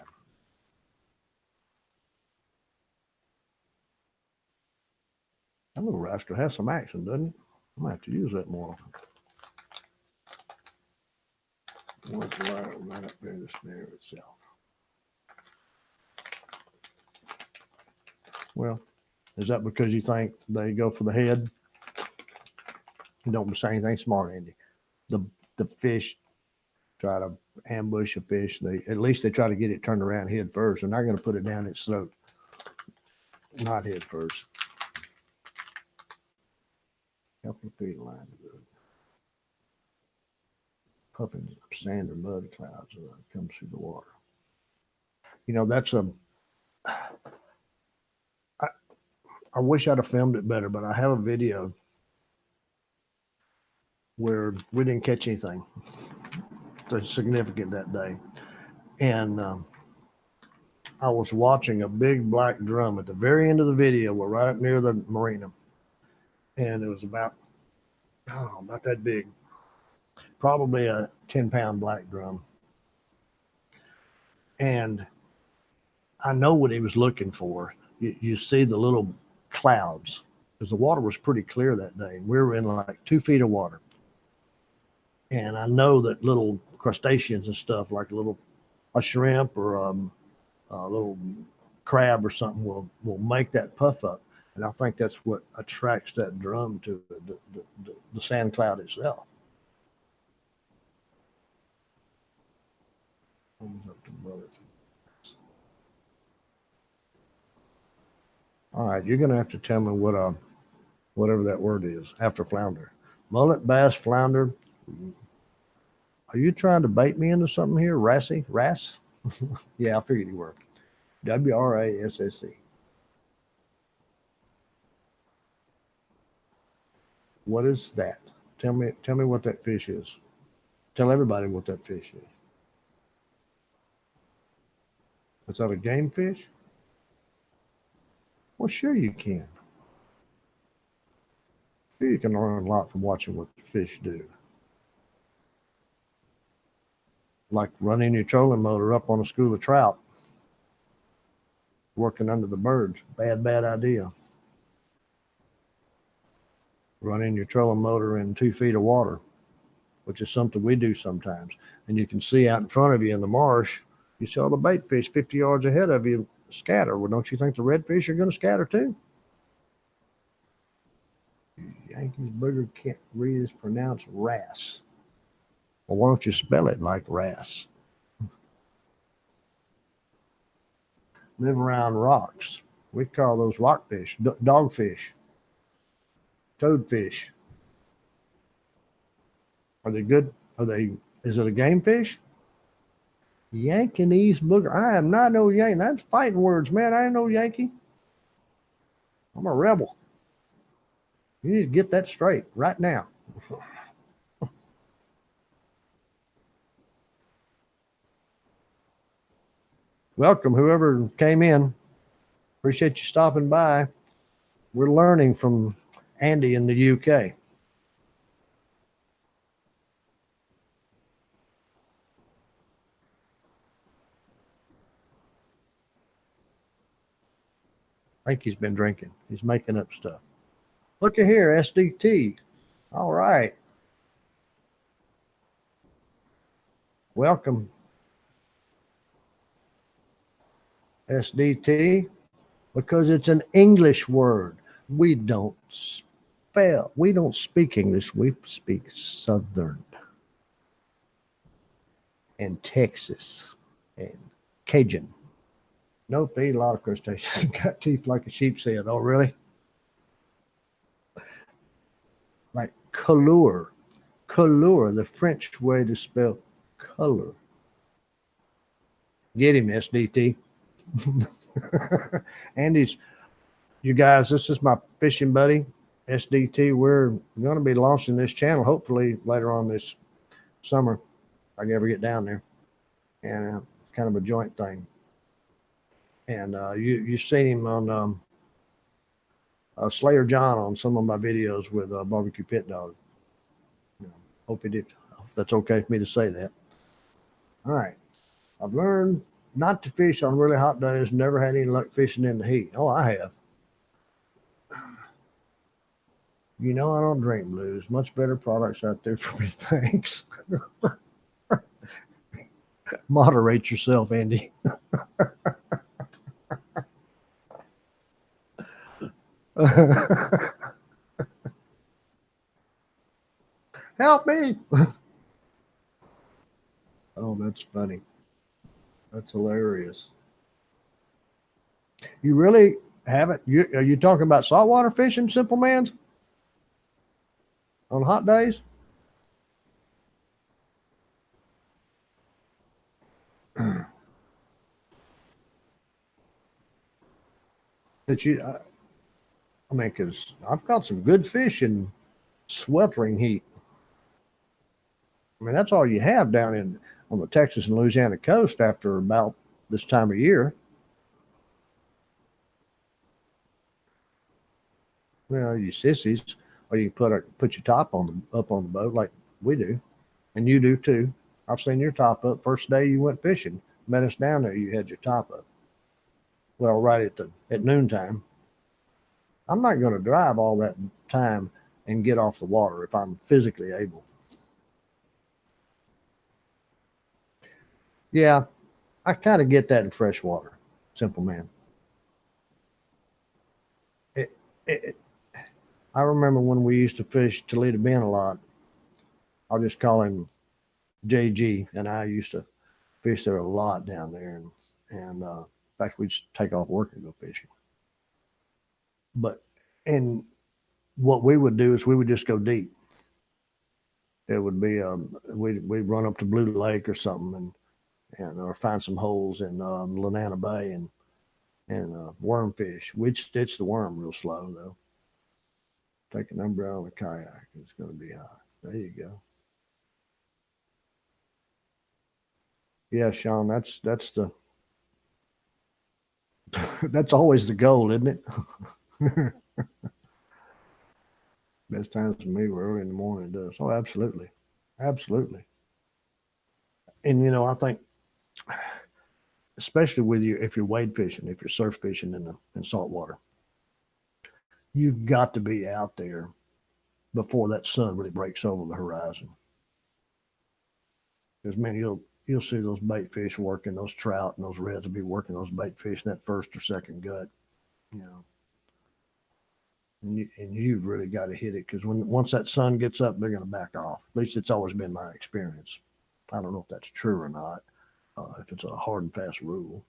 That little rascal has some action, doesn't it? I might have to use that more often. Right up there, the snare itself. Well, is that because you think they go for the head? Don't say anything smart, Andy. The fish try to ambush a fish. At least they try to get it turned around head first. They're not going to put it down its throat, not head first. Couple of feet line good. Puffing sand or mud clouds comes through the water. That's I wish I'd have filmed it better, but I have a video where we didn't catch anything that's significant that day. And I was watching a big black drum at the very end of the video. We're right up near the marina. And it was about that big. Probably a 10-pound black drum. And I know what he was looking for. You see the little clouds because the water was pretty clear that day. We were in like 2 feet of water. And I know that little crustaceans and stuff like a shrimp or a little crab or something will make that puff up. And I think that's what attracts that drum to the sand cloud itself. All right, you're gonna have to tell me what whatever that word is after flounder. Mullet, bass, flounder. Are you trying to bait me into something here? Rassy? Wrasse? Yeah, I figured you were. WRASSE. What is that? Tell me what that fish is. Tell everybody what that fish is. Is that a game fish? Well, sure you can. Sure you can learn a lot from watching what the fish do. Like running your trolling motor up on a school of trout, working under the birds. Bad idea. Running your trolling motor in 2 feet of water, which is something we do sometimes. And you can see out in front of you in the marsh, you see all the bait fish 50 yards ahead of you scatter. Well, don't you think the redfish are going to scatter too? Yankees booger can't read is pronounced wrasse. Well, why don't you spell it like wrasse? Live around rocks. We call those rockfish, dogfish, toadfish. Are they good? Are they? Is it a game fish? Yankees booger. I am not no Yankee. That's fighting words, man. I ain't no Yankee. I'm a rebel. You need to get that straight right now. Welcome, whoever came in. Appreciate you stopping by. We're learning from Andy in the UK. I think he's been drinking. He's making up stuff. Look at here, SDT. All right. Welcome, SDT, because it's an English word. We don't speak English. We speak Southern and Texas and Cajun. Nope, they eat a lot of crustaceans. Got teeth like a sheep's head. Oh, really? Like couleur. Couleur, the French way to spell color. Get him, SDT. Andy's, you guys, this is my fishing buddy, SDT. We're going to be launching this channel hopefully later on this summer. If I can ever get down there. And kind of a joint thing. And you've seen him on Slayer John on some of my videos with Barbecue Pit Dog. Hope he did. Hope that's okay for me to say that. All right. I've learned not to fish on really hot days. Never had any luck fishing in the heat. Oh, I have. You know I don't drink blues. Much better products out there for me. Thanks. Moderate yourself, Andy. Help me. Oh, that's funny. That's hilarious. You really haven't? Are you talking about saltwater fishing, Simple Mans? On hot days? That you, I mean, because I've caught some good fish in sweltering heat. I mean, that's all you have down in on the Texas and Louisiana coast after about this time of year. Well, you sissies, or you put your top on the up on the boat like we do, and you do too. I've seen your top up. First day you went fishing, met us down there, you had your top up. Well, right at noontime. I'm not going to drive all that time and get off the water if I'm physically able. Yeah, I kind of get that in freshwater, Simple Man. It, it, I remember when we used to fish Toledo Bend a lot. I'll just call him JG, and I used to fish there a lot down there. And in fact, we'd just take off work and go fishing. But and what we would do is we would just go deep. It would be we'd run up to Blue Lake or something and or find some holes in Lanana Bay and worm fish. We'd stitch the worm real slow though. Take an umbrella and a kayak. It's going to be high. There you go. Yeah, Sean, that's the that's always the goal, isn't it? Best times for me were early in the morning. It does. Oh, absolutely, absolutely. And I think especially with you if you're wade fishing, if you're surf fishing in salt water, you've got to be out there before that sun really breaks over the horizon. Because man, you'll see those bait fish working, those trout and those reds will be working those bait fish in that first or second gut. You know, and you've really got to hit it because once that sun gets up, they're going to back off. At least it's always been my experience. I don't know if that's true or not. If it's a hard and fast rule.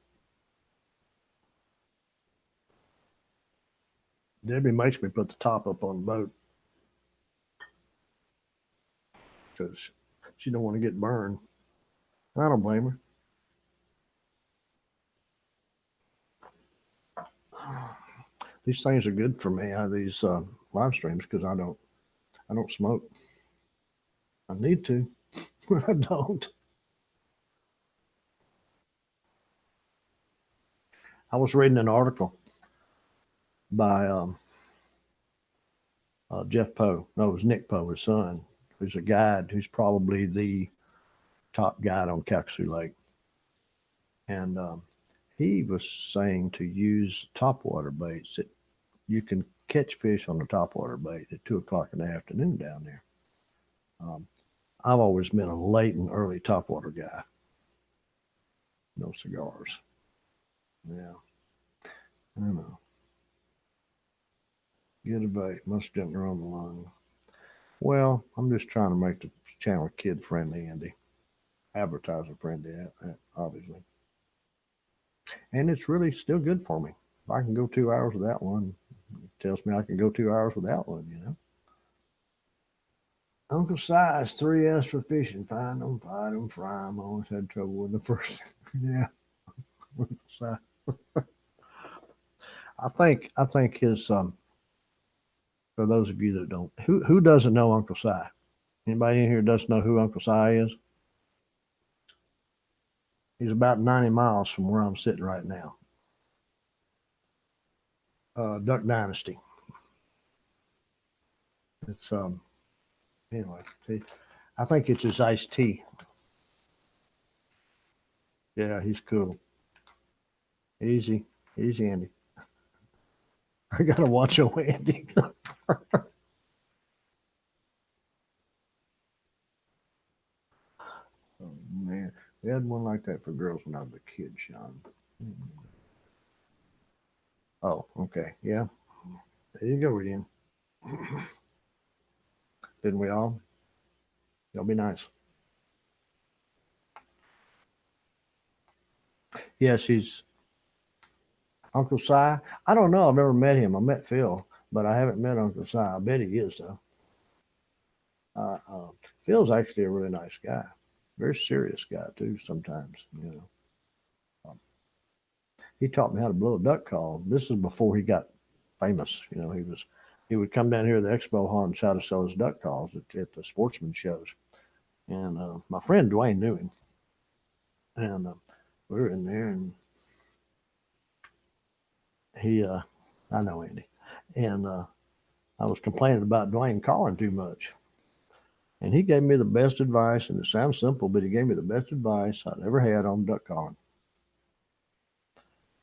Debbie makes me put the top up on the boat because she don't want to get burned. I don't blame her. These things are good for me. These live streams because I don't smoke. I need to, but I don't. I was reading an article by Jeff Poe. No, it was Nick Poe, his son, who's a guide who's probably the top guide on Calcasieu Lake. And he was saying to use topwater baits that you can catch fish on the topwater bait at 2 o'clock in the afternoon down there. Um, I've always been a late and early topwater guy. No cigars. Yeah, I know. Get a bait. Must didn't run the lung. Well, I'm just trying to make the channel kid friendly, Andy. Advertiser friendly, obviously. And it's really still good for me. If I can go 2 hours without one, it tells me I can go 2 hours without one. Uncle Si's 3S for fishing. Find them, fight them, fry them. Always had trouble with the first. Yeah, Uncle Si. I think his for those of you that don't who doesn't know Uncle Si? Anybody in here doesn't know who Uncle Si is? He's about 90 miles from where I'm sitting right now. Duck Dynasty. It's anyway. See, I think it's his iced tea. Yeah, he's cool. Easy, easy, Andy. I gotta watch your Andy. Oh man, we had one like that for girls when I was a kid, Sean. Oh, okay, yeah. There you go, Ian. Didn't we all? Y'all be nice. Yes, he's Uncle Si. I don't know. I've never met him. I met Phil, but I haven't met Uncle Si. I bet he is though. Uh, uh, Phil's actually a really nice guy. Very serious guy too. Sometimes. Um, he taught me how to blow a duck call. This is before he got famous. He would come down here to the expo hall and try to sell his duck calls at the sportsman shows. And my friend Dwayne knew him, and we were in there, and I know Andy, and I was complaining about Dwayne calling too much. And he gave me the best advice, and it sounds simple, but he gave me the best advice I'd ever had on duck calling.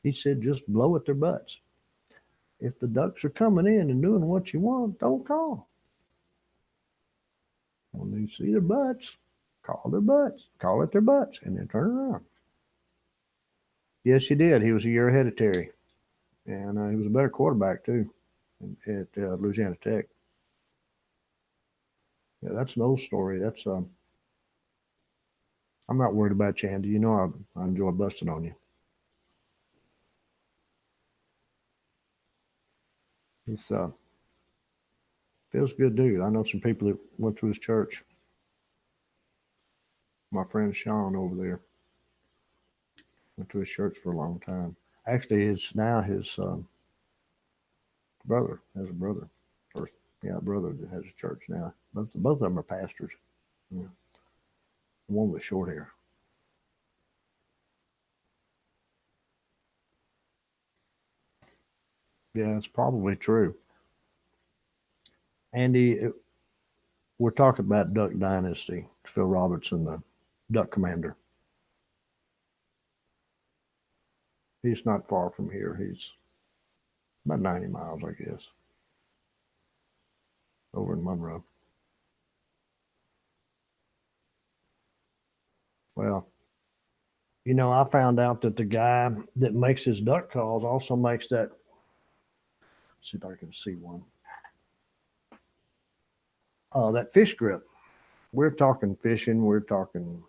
He said, just blow at their butts. If the ducks are coming in and doing what you want, don't call. When you see their butts, call at their butts, and then turn around. Yes, he did. He was a year ahead of Terry, and he was a better quarterback too at Louisiana Tech. Yeah, that's an old story. That's I'm not worried about you, Andy. I enjoy busting on you. He's feels good dude. I know some people that went to his church. My friend Sean over there went to his church for a long time. Actually, it's now his brother has a brother. Or, yeah, a brother that has a church now. Both of them are pastors. Yeah. One with short hair. Yeah, it's probably true. Andy, we're talking about Duck Dynasty. Phil Robertson, the Duck Commander. He's not far from here. He's about 90 miles, I guess, over in Monroe. Well, I found out that the guy that makes his duck calls also makes that. Let's see if I can see one. That fish grip. We're talking fishing. We're talking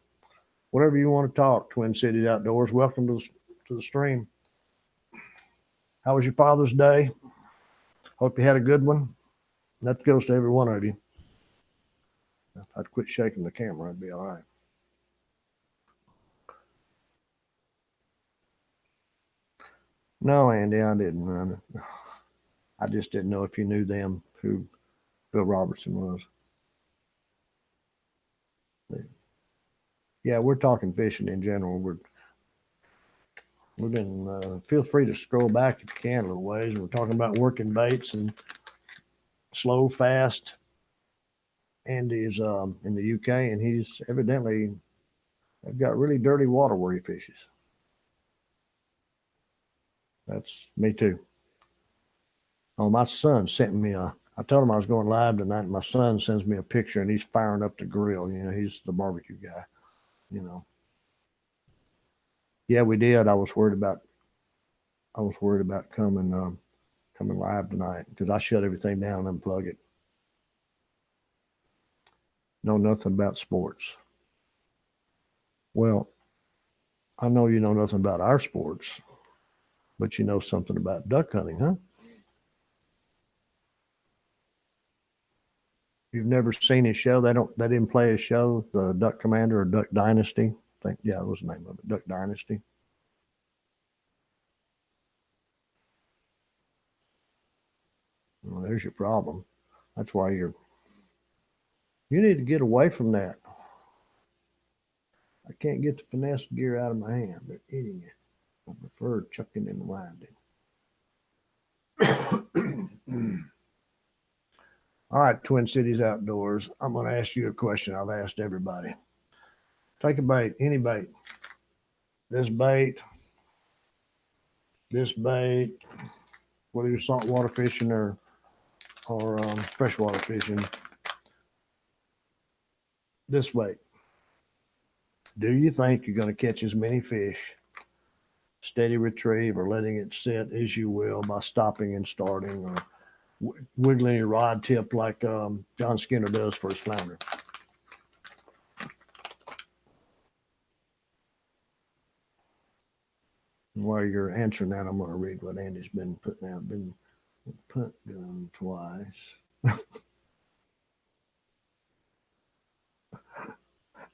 whatever you want to talk. Twin Cities Outdoors. Welcome to the stream. How was your Father's Day? Hope you had a good one. That goes to every one of you. If I'd quit shaking the camera, I'd be all right. No, Andy, I didn't. I just didn't know if you knew them, who Bill Robertson was. Yeah, we're talking fishing in general. We've been feel free to scroll back if you can a little ways. We're talking about working baits and slow, fast. Andy's in the UK, and he's evidently they've got really dirty water where he fishes. That's me too. Oh, my son sent me a. I told him I was going live tonight. And my son sends me a picture, and he's firing up the grill. He's the barbecue guy. You know. Yeah, we did. I was worried about coming live tonight because I shut everything down and unplug it. Know nothing about sports. Well, I know you know nothing about our sports, but you know something about duck hunting, huh? You've never seen his show? They didn't play his show, the Duck Commander or Duck Dynasty. I think yeah, that was the name of it, Duck Dynasty. Well, there's your problem. That's why you need to get away from that. I can't get the finesse gear out of my hand, but eating it. I prefer chucking and winding. All right, Twin Cities Outdoors. I'm going to ask you a question I've asked everybody. Take a bait, any bait. This bait, this bait, whether you're saltwater fishing or freshwater fishing, this bait. Do you think you're going to catch as many fish, steady retrieve, or letting it sit as you will by stopping and starting, or wiggling your rod tip like John Skinner does for his flounder? While you're answering that, I'm going to read what Andy's been putting out. Been punt gun twice.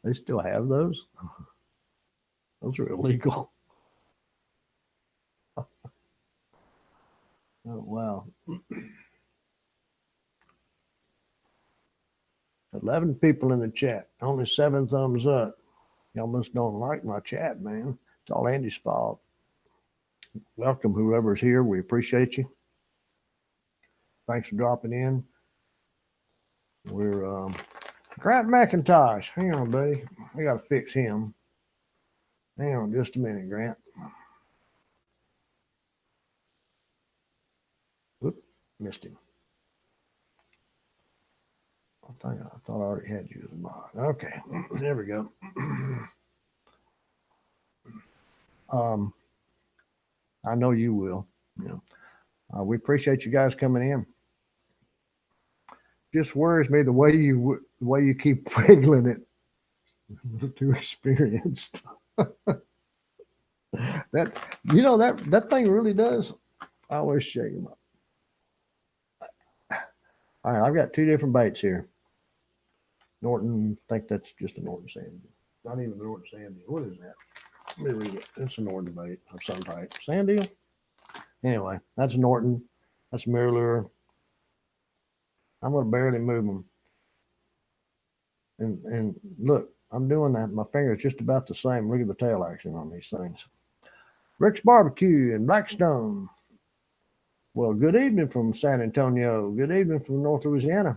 They still have those? Those are illegal. Oh, wow. 11 people in the chat. Only 7 thumbs up. Y'all must don't like my chat, man. It's all Andy's fault. Welcome, whoever's here. We appreciate you. Thanks for dropping in. We're Grant McIntosh. Hang on, buddy. I got to fix him. Hang on just a minute, Grant. Oop, missed him. I thought I already had you as a mod. Okay, there we go. I know you will. We appreciate you guys coming in. Just worries me the way you keep wiggling it. Too experienced. that thing really does. I always shake him up. All right, I've got two different baits here. Norton, I think that's just a Norton sand. Not even a Norton sand deal. What is that? Let me read it. It's a Norton bait of some type. Sand deal? Anyway, that's Norton. That's mirror lure. I'm going to barely move them. And look, I'm doing that. My finger's just about the same. Look at the tail action on these things. Rick's Barbecue in Blackstone. Well, good evening from San Antonio. Good evening from North Louisiana.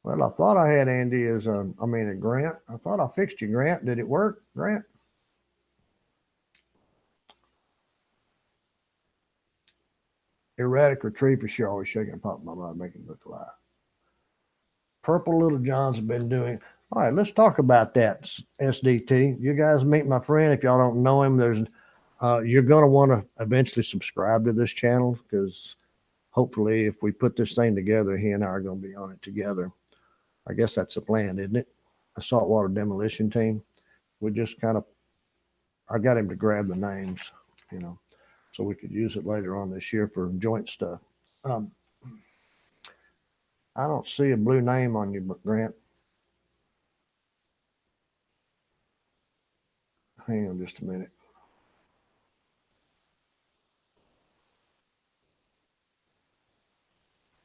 Well, I thought I had Andy as a Grant. I thought I fixed you, Grant. Did it work, Grant? Erratic retriever, she always shaking pop my mind, making it look alive. Purple Little Johns have been doing. All right, let's talk about that, SDT. You guys meet my friend. If y'all don't know him, you're going to want to eventually subscribe to this channel because hopefully if we put this thing together, he and I are going to be on it together. I guess that's the plan, isn't it? A saltwater demolition team. We just kind of, I got him to grab the names, so we could use it later on this year for joint stuff. I don't see a blue name on you, Grant. Hang on just a minute.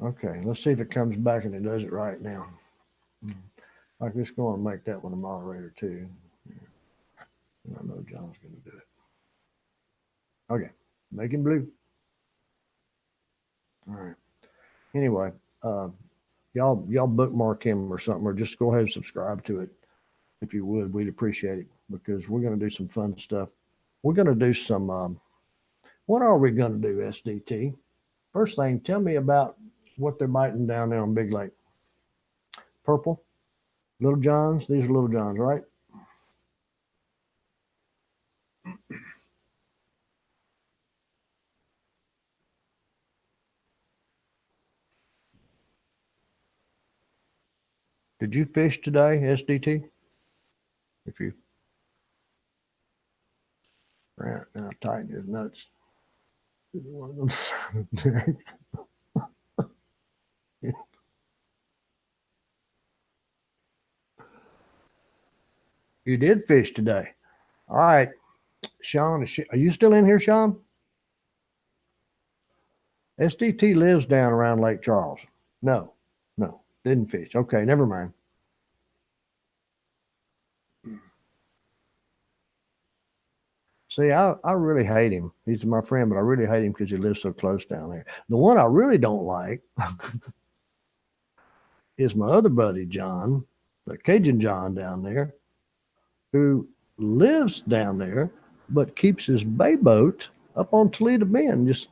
Okay, let's see if it comes back and it does it right now. I'm just going to make that one a moderator too. I know John's going to do it. Okay, make him blue. All right. Anyway, y'all bookmark him or something, or just go ahead and subscribe to it if you would. We'd appreciate it because we're going to do some fun stuff. We're going to do some. What are we going to do, SDT? First thing, tell me about what they're biting down there on Big Lake. Purple, Little Johns. These are Little Johns, right? Did you fish today, SDT? If you right now, tighten his nuts. You did fish today. All right, Sean. Are you still in here, Sean? SDT lives down around Lake Charles. No, didn't fish. Okay, never mind. See, I really hate him. He's my friend, but I really hate him because he lives so close down there. The one I really don't like is my other buddy, John, the Cajun John down there, who lives down there, but keeps his bay boat up on Toledo Bend.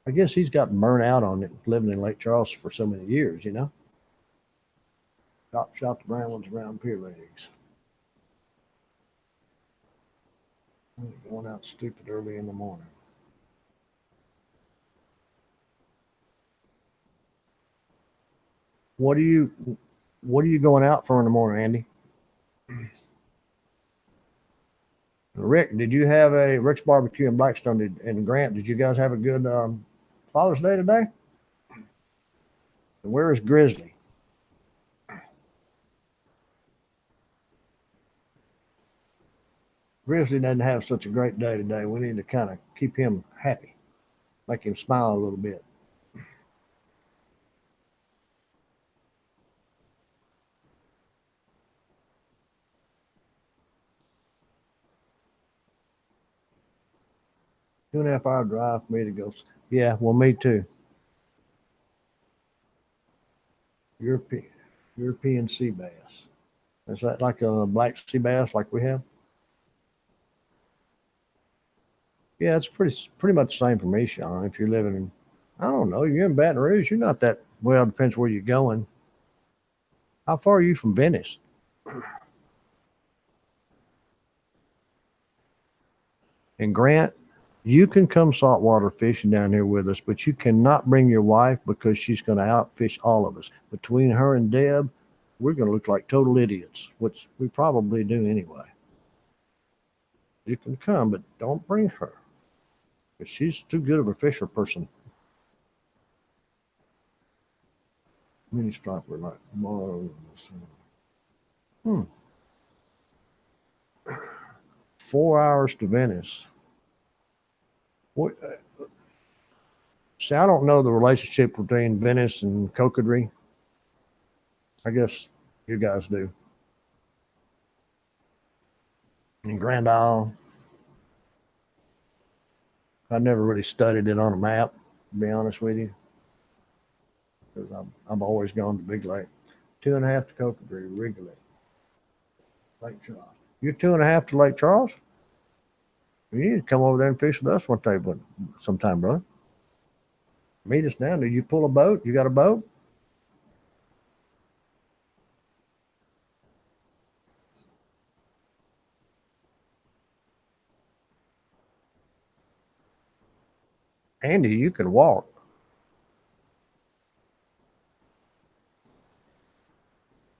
I guess he's got burnt out on it living in Lake Charles for so many years, Shot the brown ones around pier legs. Going out stupid early in the morning. What are you going out for in the morning, Andy? Rick, did you have a Rick's Barbecue in Blackstone and Grant? Did you guys have a good Father's Day today? And where is Grizzly? Grizzly doesn't have such a great day today. We need to kind of keep him happy, make him smile a little bit. Two and a half hour drive for me to go. Yeah, well, me too. European sea bass. Is that like a black sea bass like we have? Yeah, it's pretty much the same for me, Sean. If you're living in, I don't know, you're in Baton Rouge. You're not that well. Depends where you're going. How far are you from Venice? And Grant, you can come saltwater fishing down here with us, but you cannot bring your wife because she's going to outfish all of us. Between her and Deb, we're going to look like total idiots, which we probably do anyway. You can come, but don't bring her, because she's too good of a fisher person. Mini striper like Mars. 4 hours to Venice. What, see, I don't know the relationship between Venice and Cocodrie. I guess you guys do. And Grand Isle. I never really studied it on a map, to be honest with you, because I've always gone to Big Lake. 2.5 to Cocodrie, Wrigley, Lake Charles. You're 2.5 to Lake Charles? You need to come over there and fish with us one day, but sometime, brother. Meet us down there. You pull a boat? You got a boat? Andy, you can walk.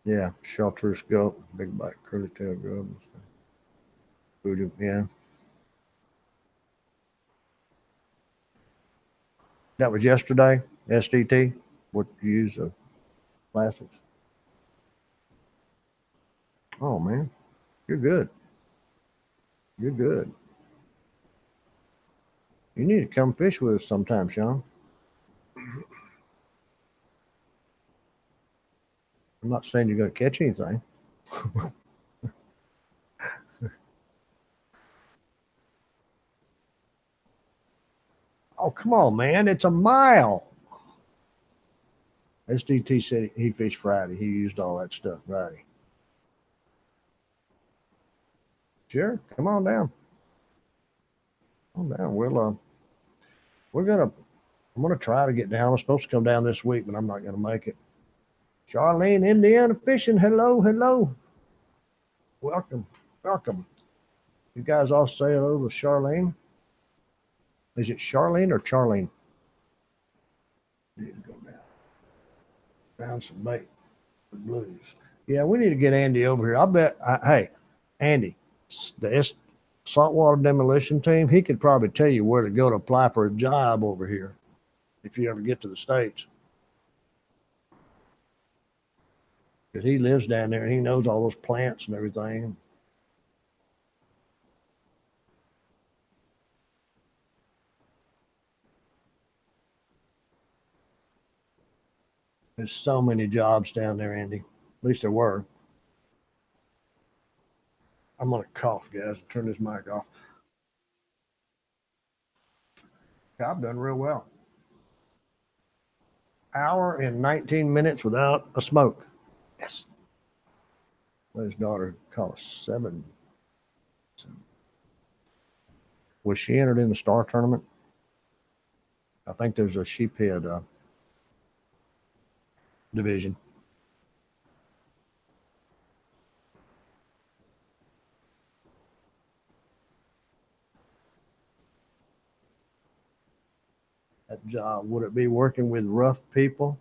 Yeah, shelter scope, big back, curly tail grub. Voodoo, yeah. That was yesterday, SDT. What you use the plastics? Oh man, you're good. You're good. You need to come fish with us sometime, Sean. I'm not saying you're going to catch anything. Oh, come on, man. It's a mile. SDT said he fished Friday. He used all that stuff Friday. Sure. Come on down. Come on down. We're going to, I'm going to try to get down. I'm supposed to come down this week, but I'm not going to make it. Charlene, Indiana Fishing. Hello, hello. Welcome, welcome. You guys all say hello to Charlene. Is it Charlene or Charlene? Need to go down. Found some bait for blues. Yeah, we need to get Andy over here. I bet. Hey, Andy, the saltwater demolition team. He could probably tell you where to go to apply for a job over here if you ever get to the States. Because he lives down there and he knows all those plants and everything. There's so many jobs down there, Andy. At least there were. I'm gonna cough, guys, and turn this mic off. I've done real well. Hour and 19 minutes without a smoke. Yes. His daughter caught a 7. Was she entered in the star tournament? I think there's a sheephead division. That job, would it be working with rough people?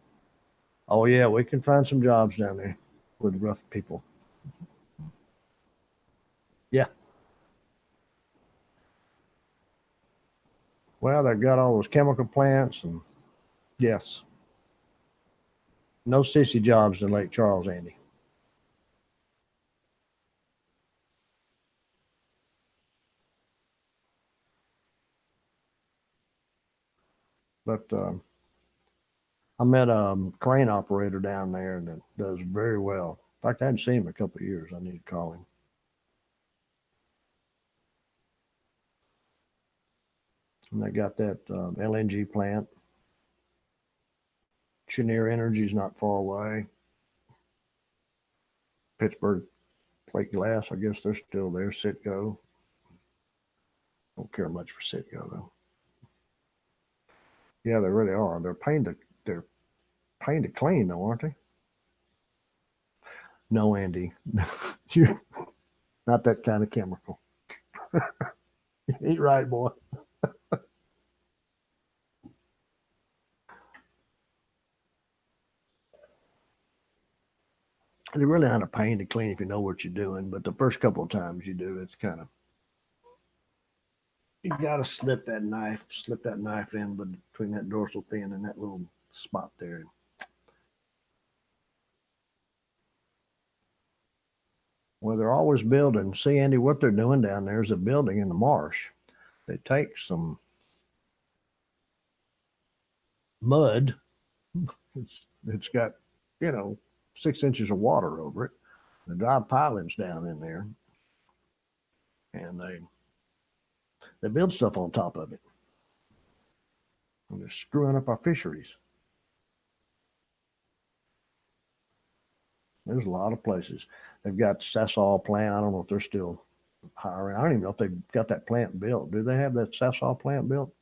Oh yeah, we can find some jobs down there with rough people. Yeah. Well, they've got all those chemical plants and yes. No sissy jobs in Lake Charles, Andy. But I met a crane operator down there that does very well. In fact, I hadn't seen him in a couple of years. I need to call him. And they got that LNG plant. Cheniere Energy's not far away. Pittsburgh Plate Glass, I guess they're still there. Citgo. Don't care much for Citgo though. Yeah, they really are. They're painted clean though, aren't they? No, Andy. You're not that kind of chemical. Eat right, boy. They're really not a pain to clean if you know what you're doing, but the first couple of times you do, it's kind of you gotta slip that knife in between that dorsal fin and that little spot there. Well, they're always building. See, Andy, what they're doing down there is a building in the marsh. They take some mud. It's got, you know, 6 inches of water over it. They drive pilings down in there, and they build stuff on top of it. And they're screwing up our fisheries. There's a lot of places. They've got Sasol plant. I don't know if they're still hiring. I don't even know if they've got that plant built. Do they have that Sasol plant built?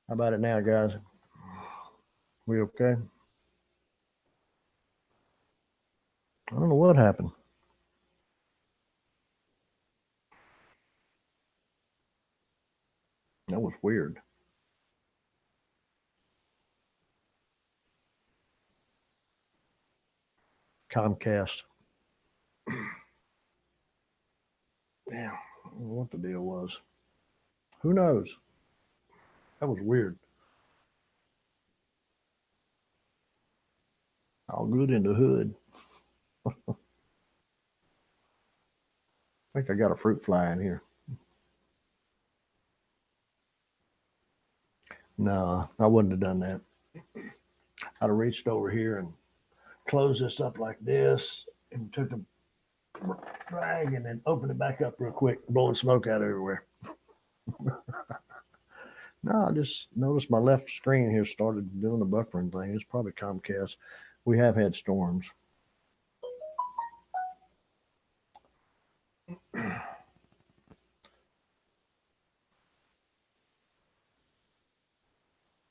How about it now, guys? We okay? I don't know what happened. That was weird. Comcast. Yeah, I don't know what the deal was. Who knows? That was weird. All good in the hood. I think I got a fruit fly in here. No, I wouldn't have done that. I'd have reached over here and closed this up like this and took a drag and then opened it back up real quick, blowing smoke out everywhere. No, I just noticed my left screen here started doing the buffering thing. It's probably Comcast. We have had storms.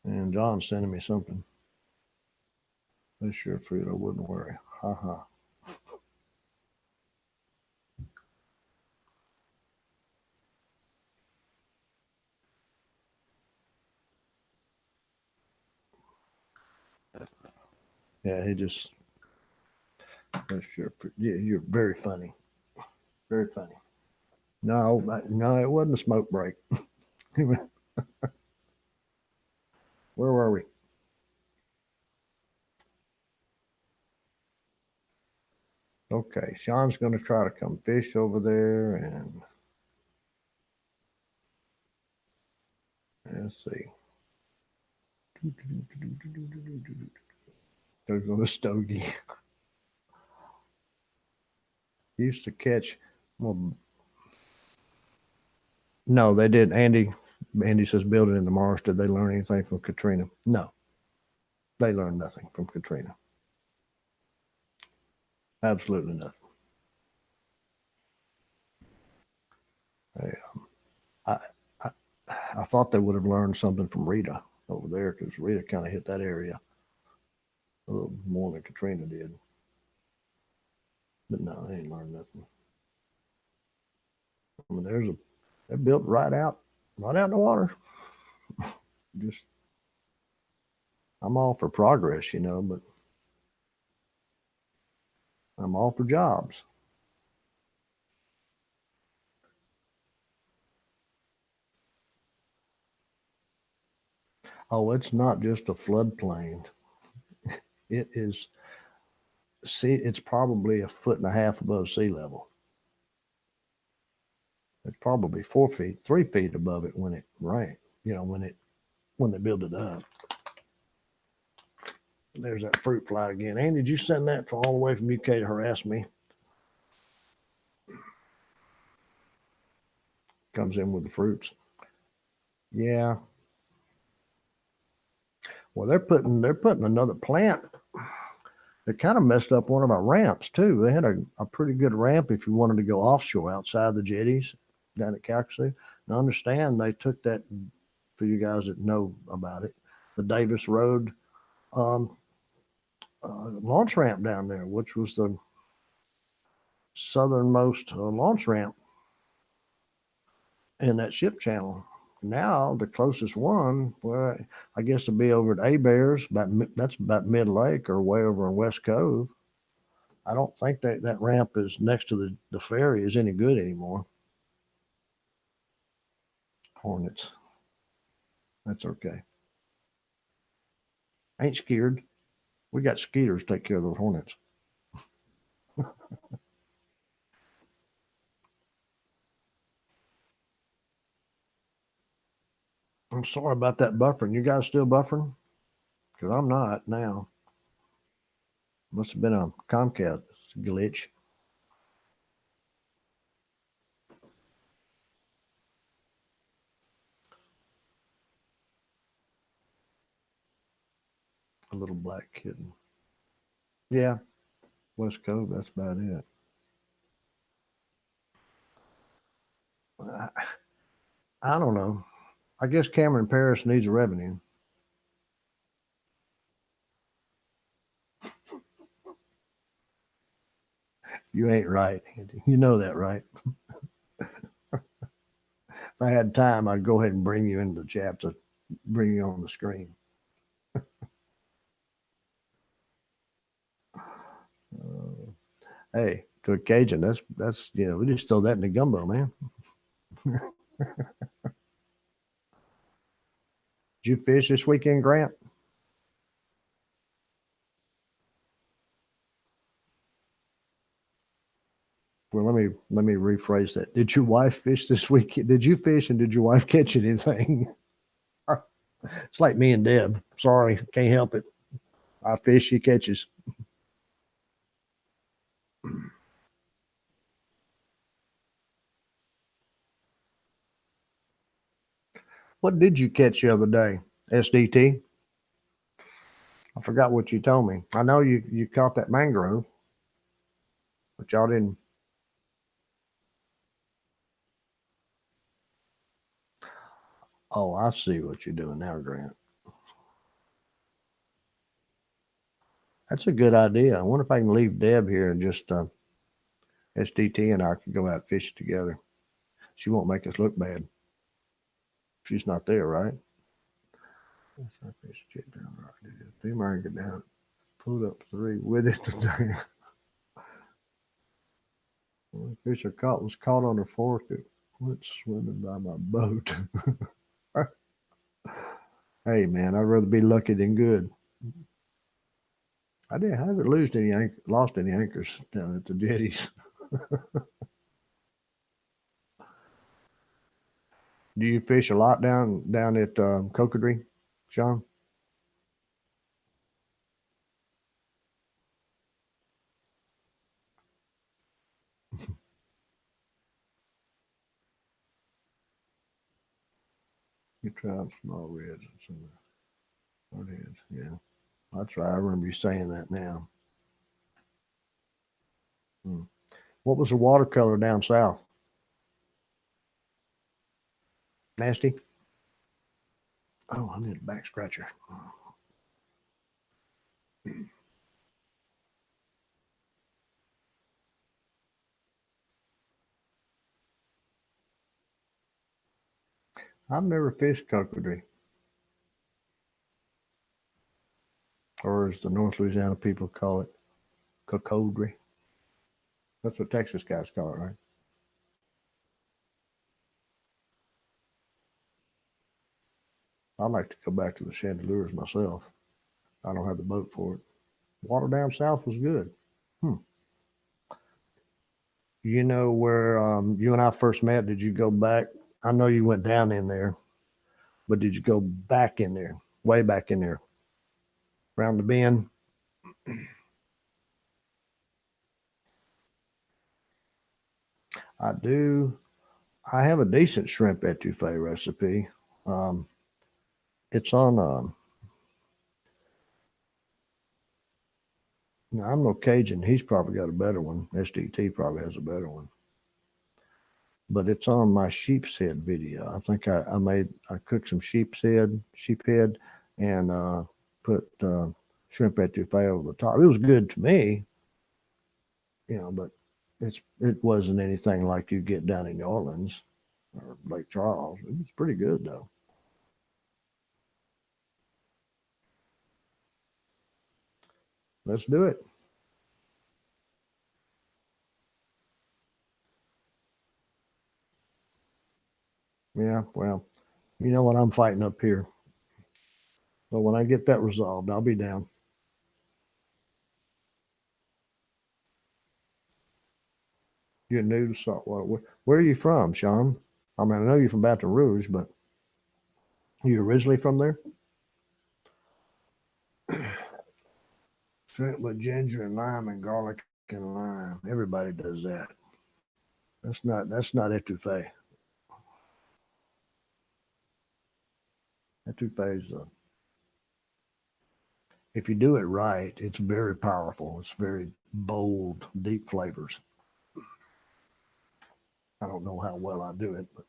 And John's sending me something. This your fruit, I wouldn't worry. Ha ha. Yeah, he just That's you're very funny. Very funny. No, no, it wasn't a smoke break. Where were we? Okay, Sean's going to try to come fish over there, and let's see. There's a stogie. Used to catch. Well, no, they did. Andy says build it in the marsh. Did they learn anything from Katrina? No, they learned nothing from Katrina. Absolutely nothing. They, I, I I thought they would have learned something from Rita over there because Rita kind of hit that area a little more than Katrina did. But no, they ain't learned nothing. I mean, they're built right out in the water. Just I'm all for progress, but I'm all for jobs. Oh, it's not just a floodplain. It is it's probably a foot and a half above sea level. It's probably 4 feet, 3 feet above it when it rains. When they build it up. There's that fruit fly again. Andy, did you send that all the way from UK to harass me? Comes in with the fruits. Yeah. Well, they're putting another plant. They kind of messed up one of our ramps too. They had a pretty good ramp if you wanted to go offshore outside the jetties down at Calcasieu. Now, understand they took that, for you guys that know about it, the Davis Road um, launch ramp down there, which was the southernmost launch ramp in that ship channel. Now the closest one, well, I guess to be over at Bears, that's about Mid Lake or way over in West Cove. I don't think that ramp is next to the ferry is any good anymore. Hornets, that's okay. Ain't scared. We got skeeters take care of those hornets. I'm sorry about that buffering. You guys still buffering? Because I'm not now. Must have been a Comcast glitch. A little black kitten. Yeah, West Cove. That's about it. I, I don't know. I guess Cameron Paris needs a revenue. You ain't right, Andy. You know that, right? If I had time, I'd go ahead and bring you into the chat to bring you on the screen. Uh, hey, to a Cajun, that's we just throw that in the gumbo, man. Did you fish this weekend, Grant? Well, let me rephrase that. Did your wife fish this weekend? Did you fish and did your wife catch anything? It's like me and Deb. Sorry, can't help it. I fish, she catches. What did you catch the other day? SDT? I forgot what you told me. I know you caught that mangrove, but y'all didn't. Oh, I see what you're doing now, Grant. That's a good idea. I wonder if I can leave Deb here and just SDT and I could go out fishing together. She won't make us look bad. She's not there, right? I fish down. Right, female get down. Pulled up three with it today. One fish I caught was caught on a fork. It went swimming by my boat. Hey man, I'd rather be lucky than good. I haven't lost any anchors down at the jetties. Do you fish a lot down at Cocodrie, Sean? You trout, small reds, and some hardheads. Yeah, that's right. I remember you saying that now. Hmm. What was the watercolor down south? Nasty? Oh, I need a back scratcher. I've never fished Cocodrie, or as the North Louisiana people call it, Cocodrie. That's what Texas guys call it, right? I like to go back to the Chandeleurs myself. I don't have the boat for it. Water down south was good. Hmm. You know where you and I first met? Did you go back? I know you went down in there, but did you go back in there, way back in there, around the bend? I do. I have a decent shrimp etouffee recipe. Um, it's on. Now, I'm no Cajun. He's probably got a better one. SDT probably has a better one, but it's on my sheep's head video. I think I cooked some sheep head, and put shrimp etouffee over the top. It was good to me, but it wasn't anything like you get down in New Orleans or Lake Charles. It was pretty good though. Let's do it. Yeah, well, you know what I'm fighting up here. But when I get that resolved, I'll be down. You're new to saltwater. Where are you from, Sean? I mean, I know you're from Baton Rouge, but you originally from there? Shrimp with ginger and lime and garlic and lime. Everybody does that. That's not etouffee. Etouffee is if you do it right, it's very powerful. It's very bold, deep flavors. I don't know how well I do it, but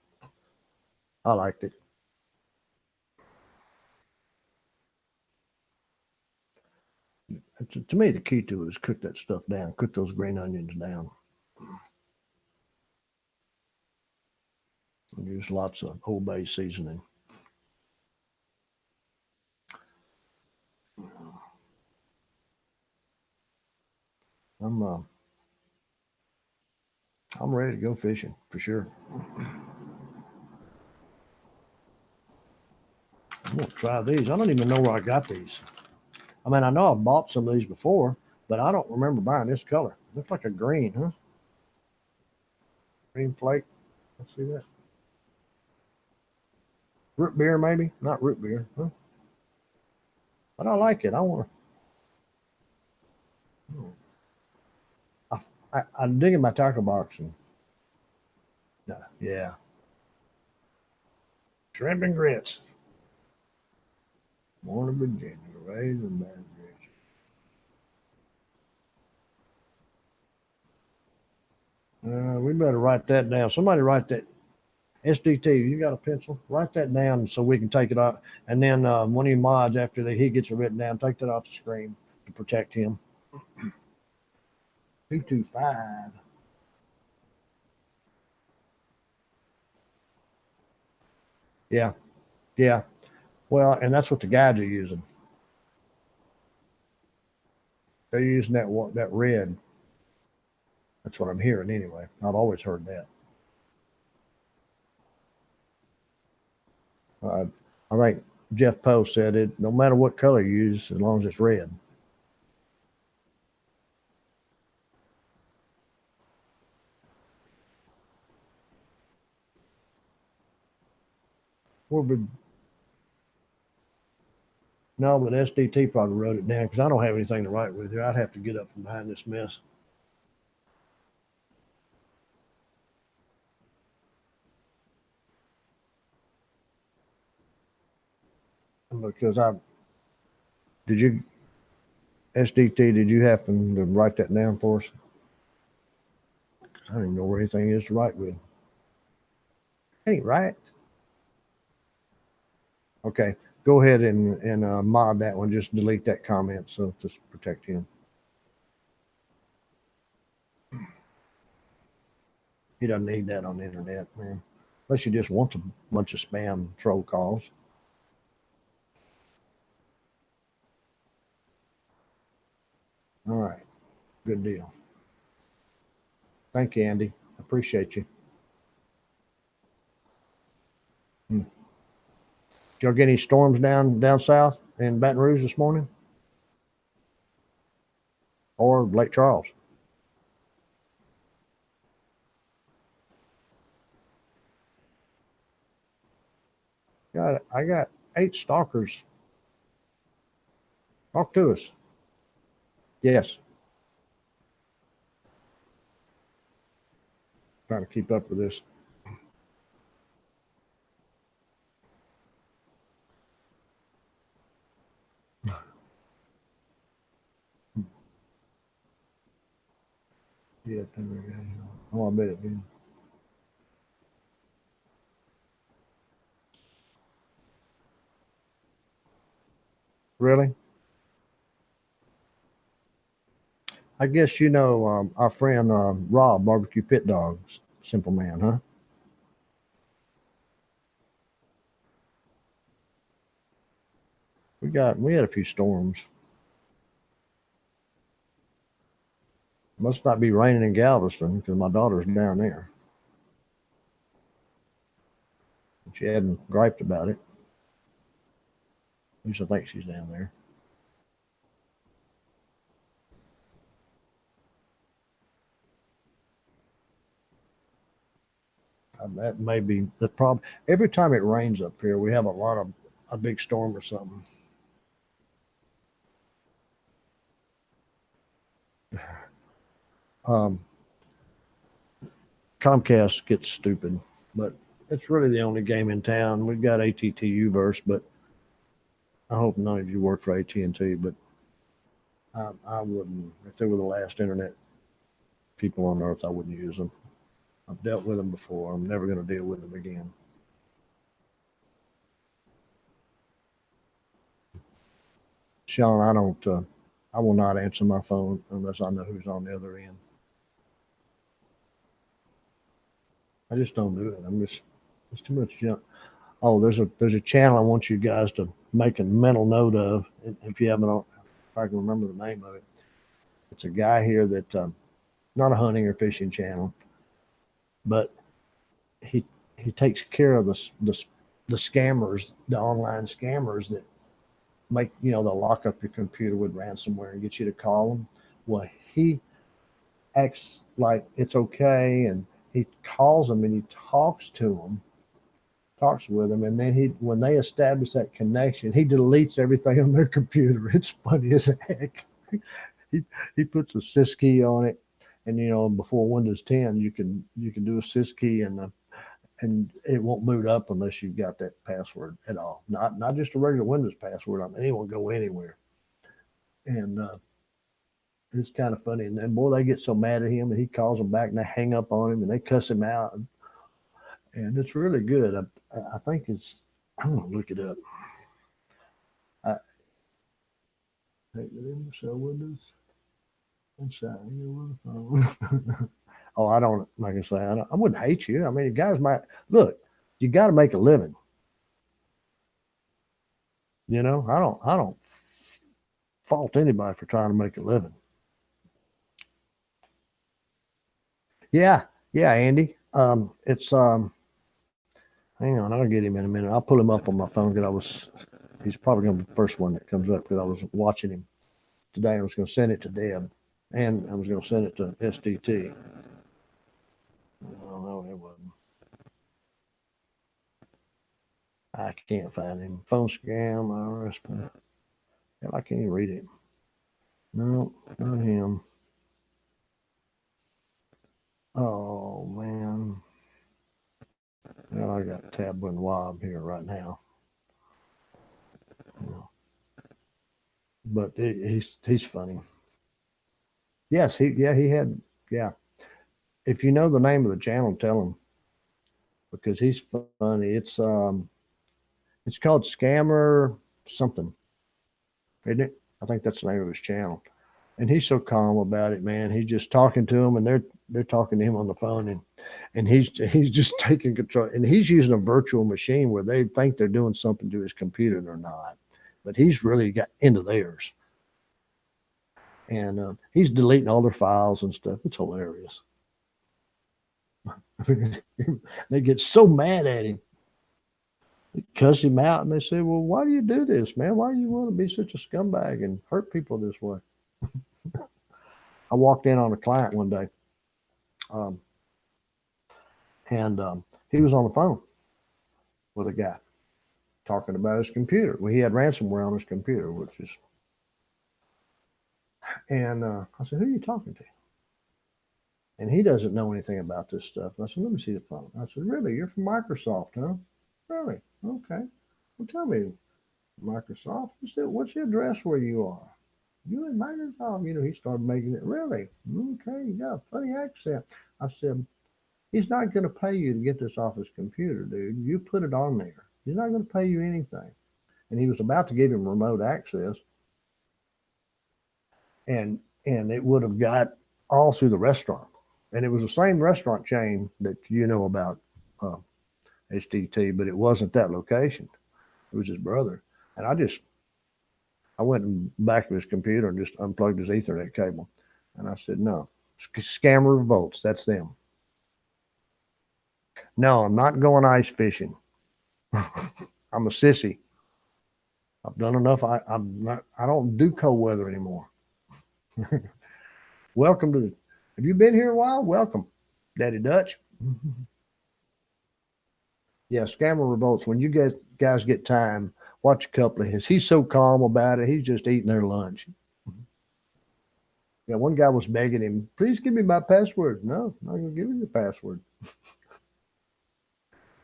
I liked it. To me, the key to it is cook that stuff down. Cook those green onions down. And use lots of Old Bay seasoning. I'm uh, I'm ready to go fishing for sure. I'm gonna try these. I don't even know where I got these. I mean, I know I've bought some of these before, but I don't remember buying this color. Looks like a green, huh? Green flake. Let's see that. Root beer, maybe? Not root beer, huh? But I like it. I want to. I'm digging my tackle box and yeah, shrimp and grits. Morning Virginia, raisin bran grits. We better write that down. Somebody write that. SDT, you got a pencil? Write that down so we can take it off. And then one of your mods, after he gets it written down, take that off the screen to protect him. 225. Yeah, yeah. Well, and that's what the guides are using. They're using that red. That's what I'm hearing anyway. I've always heard that. Uh, I think Jeff Poe said it. No matter what color you use, as long as it's red. Well, but no, but SDT probably wrote it down because I don't have anything to write with here. I'd have to get up from behind this mess because I did you SDT. Did you happen to write that down for us? 'Cause I don't even know where anything is to write with. Ain't right. Okay, go ahead and mod that one. Just delete that comment so to protect him. He doesn't need that on the internet, man. Unless he just wants a bunch of spam troll calls. All right, good deal. Thank you, Andy. Appreciate you. Hmm. Did y'all get any storms down south in Baton Rouge this morning or Lake Charles? I got 8 stalkers. Talk to us. Yes. Trying to keep up with this. Yeah. Oh, I bet it did. Really? I guess you know our friend Rob, Barbecue Pit Dogs, Simple Man, huh? We had a few storms. Must not be raining in Galveston because my daughter's down there. She hadn't griped about it. At least I think she's down there. That may be the problem. Every time it rains up here, we have a big storm or something. Um, Comcast gets stupid, but it's really the only game in town. We've got ATT verse, but I hope none of you work for AT&T. But I wouldn't. If they were the last internet people on earth, I wouldn't use them. I've dealt with them before. I'm never going to deal with them again. Sean, I don't. I will not answer my phone unless I know who's on the other end. I just don't do it. It's too much junk. Oh, there's a channel I want you guys to make a mental note of. If you haven't, if I can remember the name of it, it's a guy here that not a hunting or fishing channel, but he he takes care of the scammers, the online scammers that make they'll lock up your computer with ransomware and get you to call them. Well, he acts like it's okay, and he calls them and he talks with them, and then when they establish that connection, he deletes everything on their computer. It's funny as heck. he he puts a sys key on it, and before Windows 10, you can do a sys key, and it won't boot up unless you've got that password at all. Not just a regular Windows password. I mean, it won't go anywhere. And it's kind of funny. And then, boy, they get so mad at him, and he calls them back, and they hang up on him, and they cuss him out. And it's really good. I think it's. I'm gonna look it up. I take it in the show Windows and shine you with a phone. Oh, I don't. Like I say, I wouldn't hate you. I mean, guys might look. You got to make a living. I don't fault anybody for trying to make a living. Yeah, yeah, Andy. It's hang on, I'll get him in a minute. I'll pull him up on my phone because he's probably gonna be the first one that comes up because I was watching him today. I was gonna send it to Deb, and I was gonna send it to SDT. Oh no, it wasn't. I can't find him. Phone scam, IRS. Hell, I can't even read him. No, not him. Oh man. Well, I got Tab and Wob here right now. You know, but he's funny. Yes, he had yeah. If you know the name of the channel, tell him because he's funny. It's called Scammer something, isn't it? I think that's the name of his channel. And he's so calm about it, man. He's just talking to him, and they're talking to him on the phone, and he's just taking control. And he's using a virtual machine where they think they're doing something to his computer, and they're not. But he's really got into theirs, and he's deleting all their files and stuff. It's hilarious. They get so mad at him, they cuss him out, and they say, "Well, why do you do this, man? Why do you want to be such a scumbag and hurt people this way?" I walked in on a client one day, um, and he was on the phone with a guy talking about his computer. Well, he had ransomware on his computer, which is, and I said, "Who are you talking to?" And he doesn't know anything about this stuff. And I said, "Let me see the phone." I said, "Really? You're from Microsoft, huh? Really? Okay. Well, tell me, Microsoft, what's the address where you are?" "You in Microsoft?" He started making it. "Really? Okay, you got a funny accent." I said, "He's not going to pay you to get this off his computer, dude. You put it on there. He's not going to pay you anything." And he was about to give him remote access, and it would have got all through the restaurant. And it was the same restaurant chain that you know about, uh, HTT, but it wasn't that location. It was his brother. And I went back to his computer and just unplugged his Ethernet cable. And I said, "No, scammer revolts. That's them. No, I'm not going ice fishing. I'm a sissy. I've done enough. I'm not. I don't do cold weather anymore." Welcome to. Have you been here a while? Welcome, Daddy Dutch. Yeah, scammer revolts. When you guys get time, watch a couple of his. He's so calm about it. He's just eating their lunch. Yeah, one guy was begging him, "Please give me my password." "No, I'm not going to give you the password." A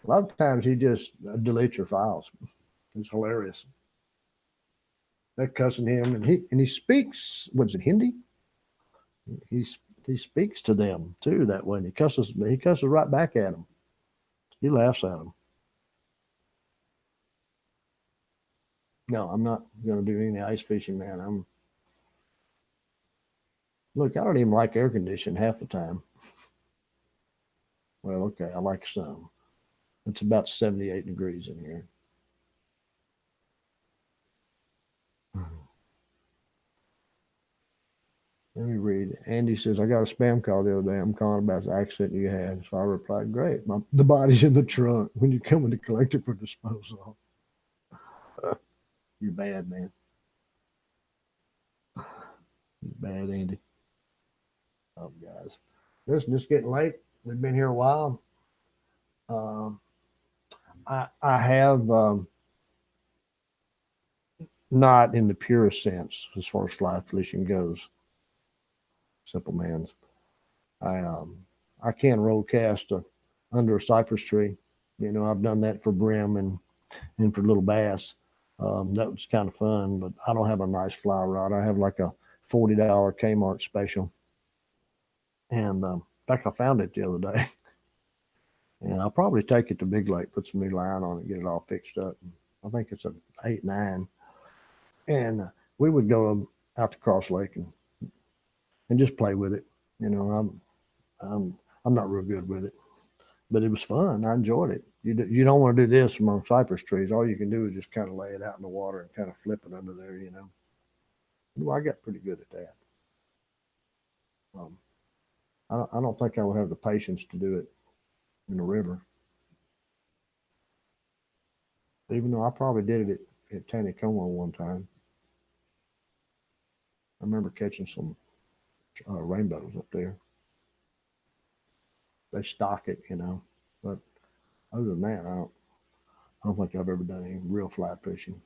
lot of times he just deletes your files. It's hilarious. They're cussing him, and he speaks. What's it, Hindi? He's he speaks to them too that way. And he cusses right back at them. He laughs at them. No, I'm not going to do any ice fishing, man. Look. I don't even like air conditioning half the time. Well, okay, I like some. It's about 78 degrees in here. Let me read. Andy says, "I got a spam call the other day. I'm calling about the accident you had." So I replied, "Great. The body's in the trunk when you come in to collect it for disposal." You're bad, man. You're bad, Andy. Oh, guys. Listen, it's getting late. We've been here a while. Um, I have, not in the purest sense as far as fly fishing goes, simple man's. I I can roll cast under a cypress tree. I've done that for brim and for little bass. That was kind of fun, but I don't have a nice fly rod. I have like a $40 Kmart special, and in fact, I found it the other day, and I'll probably take it to Big Lake, put some new line on it, get it all fixed up. I think it's a 8-9, and we would go out to Cross Lake and just play with it. I'm not real good with it, but it was fun. I enjoyed it. You don't want to do this among cypress trees. All you can do is just kind of lay it out in the water and kind of flip it under there. Well, I got pretty good at that. Um, I don't think I would have the patience to do it in the river, even though I probably did it at Taneycomo one time. I remember catching some rainbows up there. They stock it, you know. But other than that, I don't think I've ever done any real fly fishing.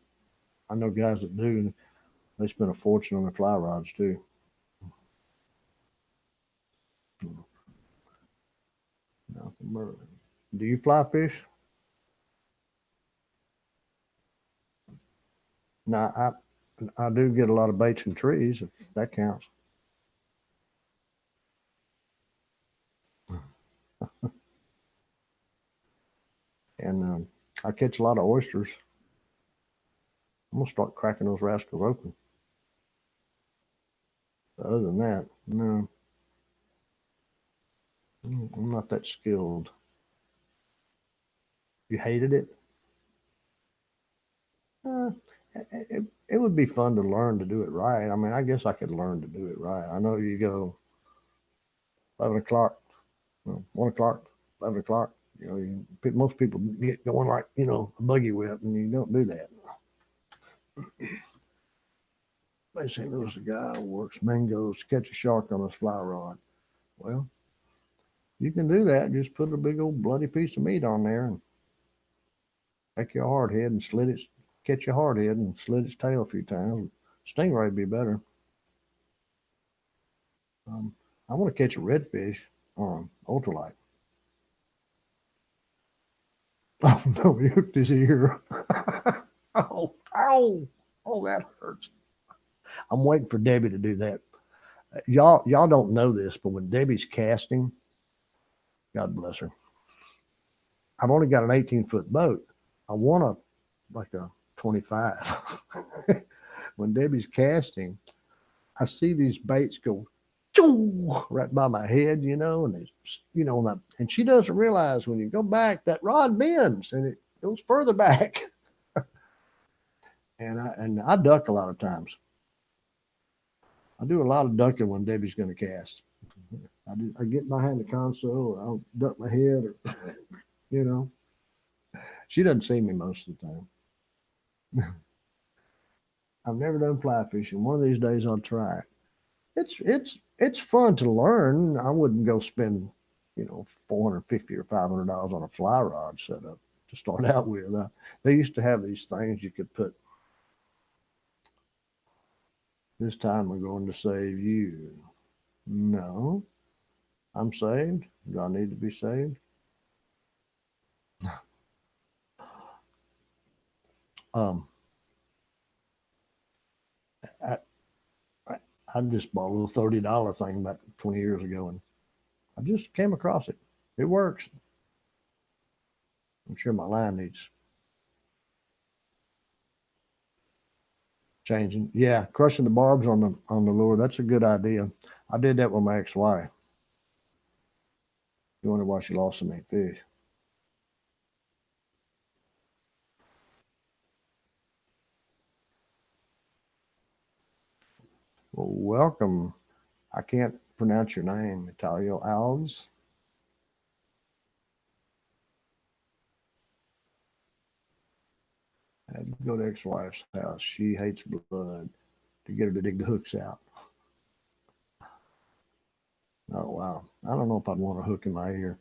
I know guys that do, and they spend a fortune on their fly rods too. Do you fly fish? No, I do get a lot of baits in trees, if that counts. And I catch a lot of oysters. I'm gonna start cracking those rascals open. But other than that, no, I'm not that skilled. You hated it? Uh, it would be fun to learn to do it right. I mean, I guess I could learn to do it right. I know you go 11 o'clock, 1 o'clock, 11 o'clock. You know, most people get going like a buggy whip, and you don't do that. They say there's a guy who works mangoes to catch a shark on his fly rod. Well, you can do that. Just put a big old bloody piece of meat on there and take your hard head and catch your hard head and slit its tail a few times. Stingray would be better. I want to catch a redfish on ultralight. Oh no, he hooked his ear. Oh, ow, oh, that hurts. I'm waiting for Debbie to do that. Y'all don't know this, but when Debbie's casting, God bless her. I've only got an 18-foot boat. I want like a 25. When Debbie's casting, I see these baits go right by my head, and it's, and she doesn't realize when you go back, that rod bends and it goes further back. And I duck a lot of times. I do a lot of ducking when Debbie's going to cast. I get behind the console, or I'll duck my head, or you know, she doesn't see me most of the time. I've never done fly fishing. One of these days I'll try it. It's fun to learn. I wouldn't go spend, 450 or $500 on a fly rod setup to start out with. They used to have these things you could put. This time we're going to save you. No, I'm saved. Do I need to be saved? Um, I, I just bought a little $30 thing about 20 years ago, and I just came across it. It works. I'm sure my line needs changing. Yeah, crushing the barbs on the lure. That's a good idea. I did that with my ex-wife. You wonder why she lost so many fish. Well, welcome. I can't pronounce your name, Italio Alves. I had to go to ex-wife's house. She hates blood to get her to dig the hooks out. Oh wow! I don't know if I'd want a hook in my ear.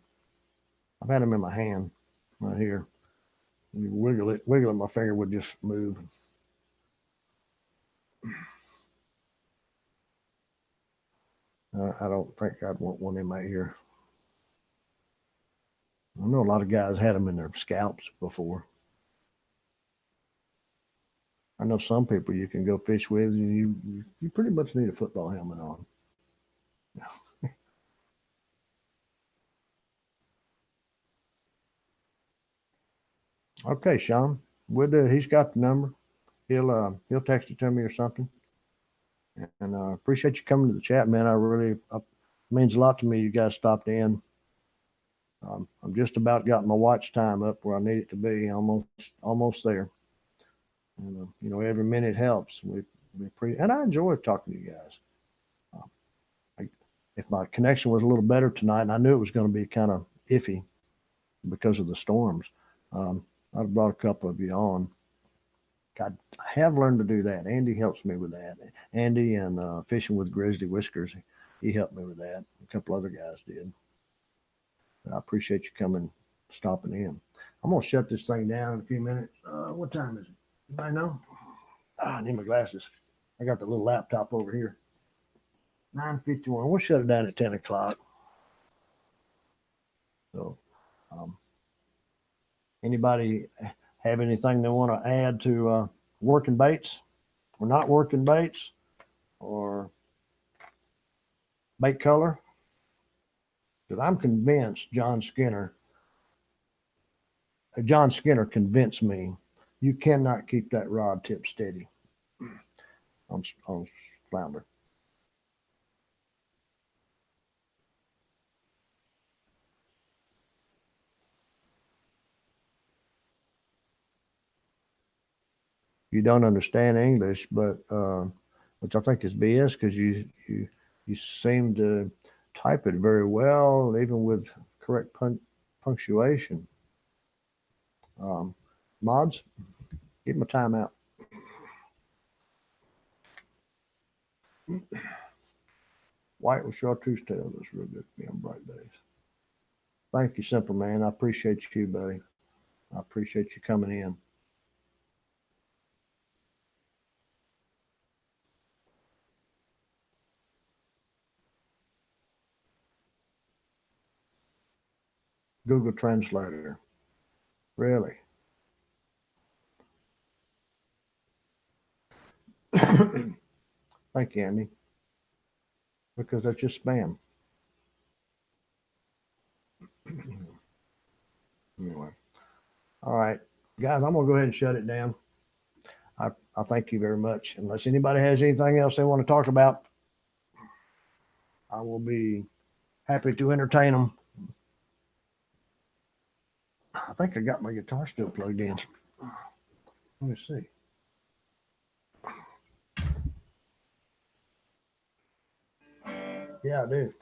I've had them in my hand right here. You wiggle it, my finger would just move. I don't think I'd want one in my ear. I know a lot of guys had them in their scalps before. I know some people you can go fish with, and you pretty much need a football helmet on. Okay, Sean, we'll do it. He's got the number. He'll text it to me or something. And appreciate you coming to the chat, man. It means a lot to me. You guys stopped in. I'm just about got my watch time up where I need it to be. Almost there. And every minute helps. And I enjoy talking to you guys. if my connection was a little better tonight, and I knew it was going to be kind of iffy because of the storms, I'd have brought a couple of you on. I have learned to do that. Andy helps me with that. Andy and Fishing with Grizzly Whiskers, he helped me with that. A couple other guys did. But I appreciate you coming, stopping in. I'm gonna shut this thing down in a few minutes. What time is it? Anybody know? I need my glasses. I got the little laptop over here. 9:51. We'll shut it down at 10 o'clock. So, um, anybody have anything they want to add to working baits or not working baits or bait color? Because I'm convinced John Skinner convinced me you cannot keep that rod tip steady on flounder. You don't understand English, but which I think is BS because you seem to type it very well, even with correct punctuation. Mods, give him a timeout. White with chartreuse tail is real good for me on bright days. Thank you, Simple Man. I appreciate you, buddy. I appreciate you coming in. Google Translator. Really? Thank you, Andy. Because that's just spam. Anyway. All right. Guys, I'm going to go ahead and shut it down. I thank you very much. Unless anybody has anything else they want to talk about, I will be happy to entertain them. I think I got my guitar still plugged in. Let me see. Yeah, I do.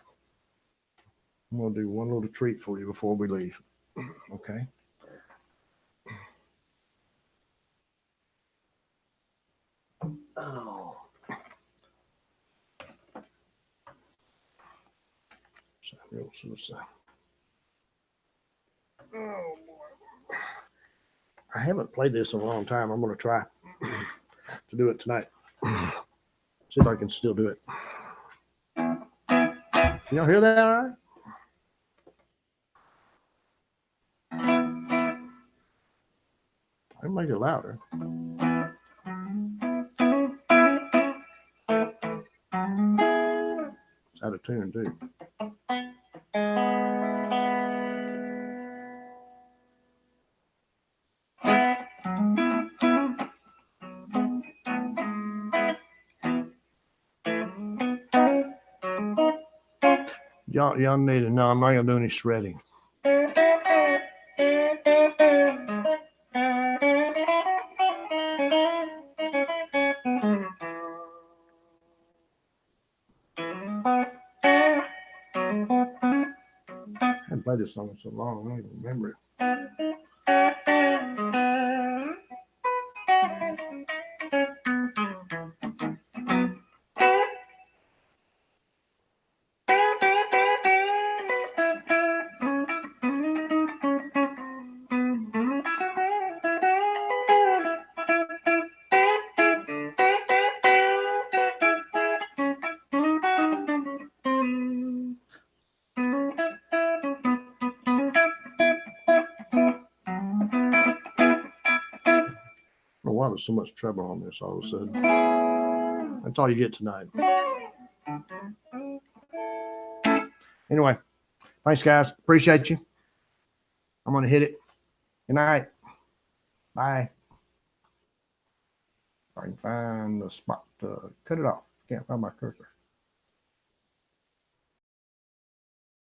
I'm going to do one little treat for you before we leave. Okay. Oh. Real suicide. Oh boy. I haven't played this in a long time. I'm going to try to do it tonight. See if I can still do it. Y'all hear that all right? I can make it louder. It's out of tune too. Y'all need to know I'm not gonna do any shredding. I haven't played this song in so long, I don't even remember it. I don't know why there's so much treble on this all of a sudden. That's all you get tonight. Anyway, thanks guys. Appreciate you. I'm gonna hit it. Good night. Bye. If I can find the spot to cut it off. Can't find my cursor.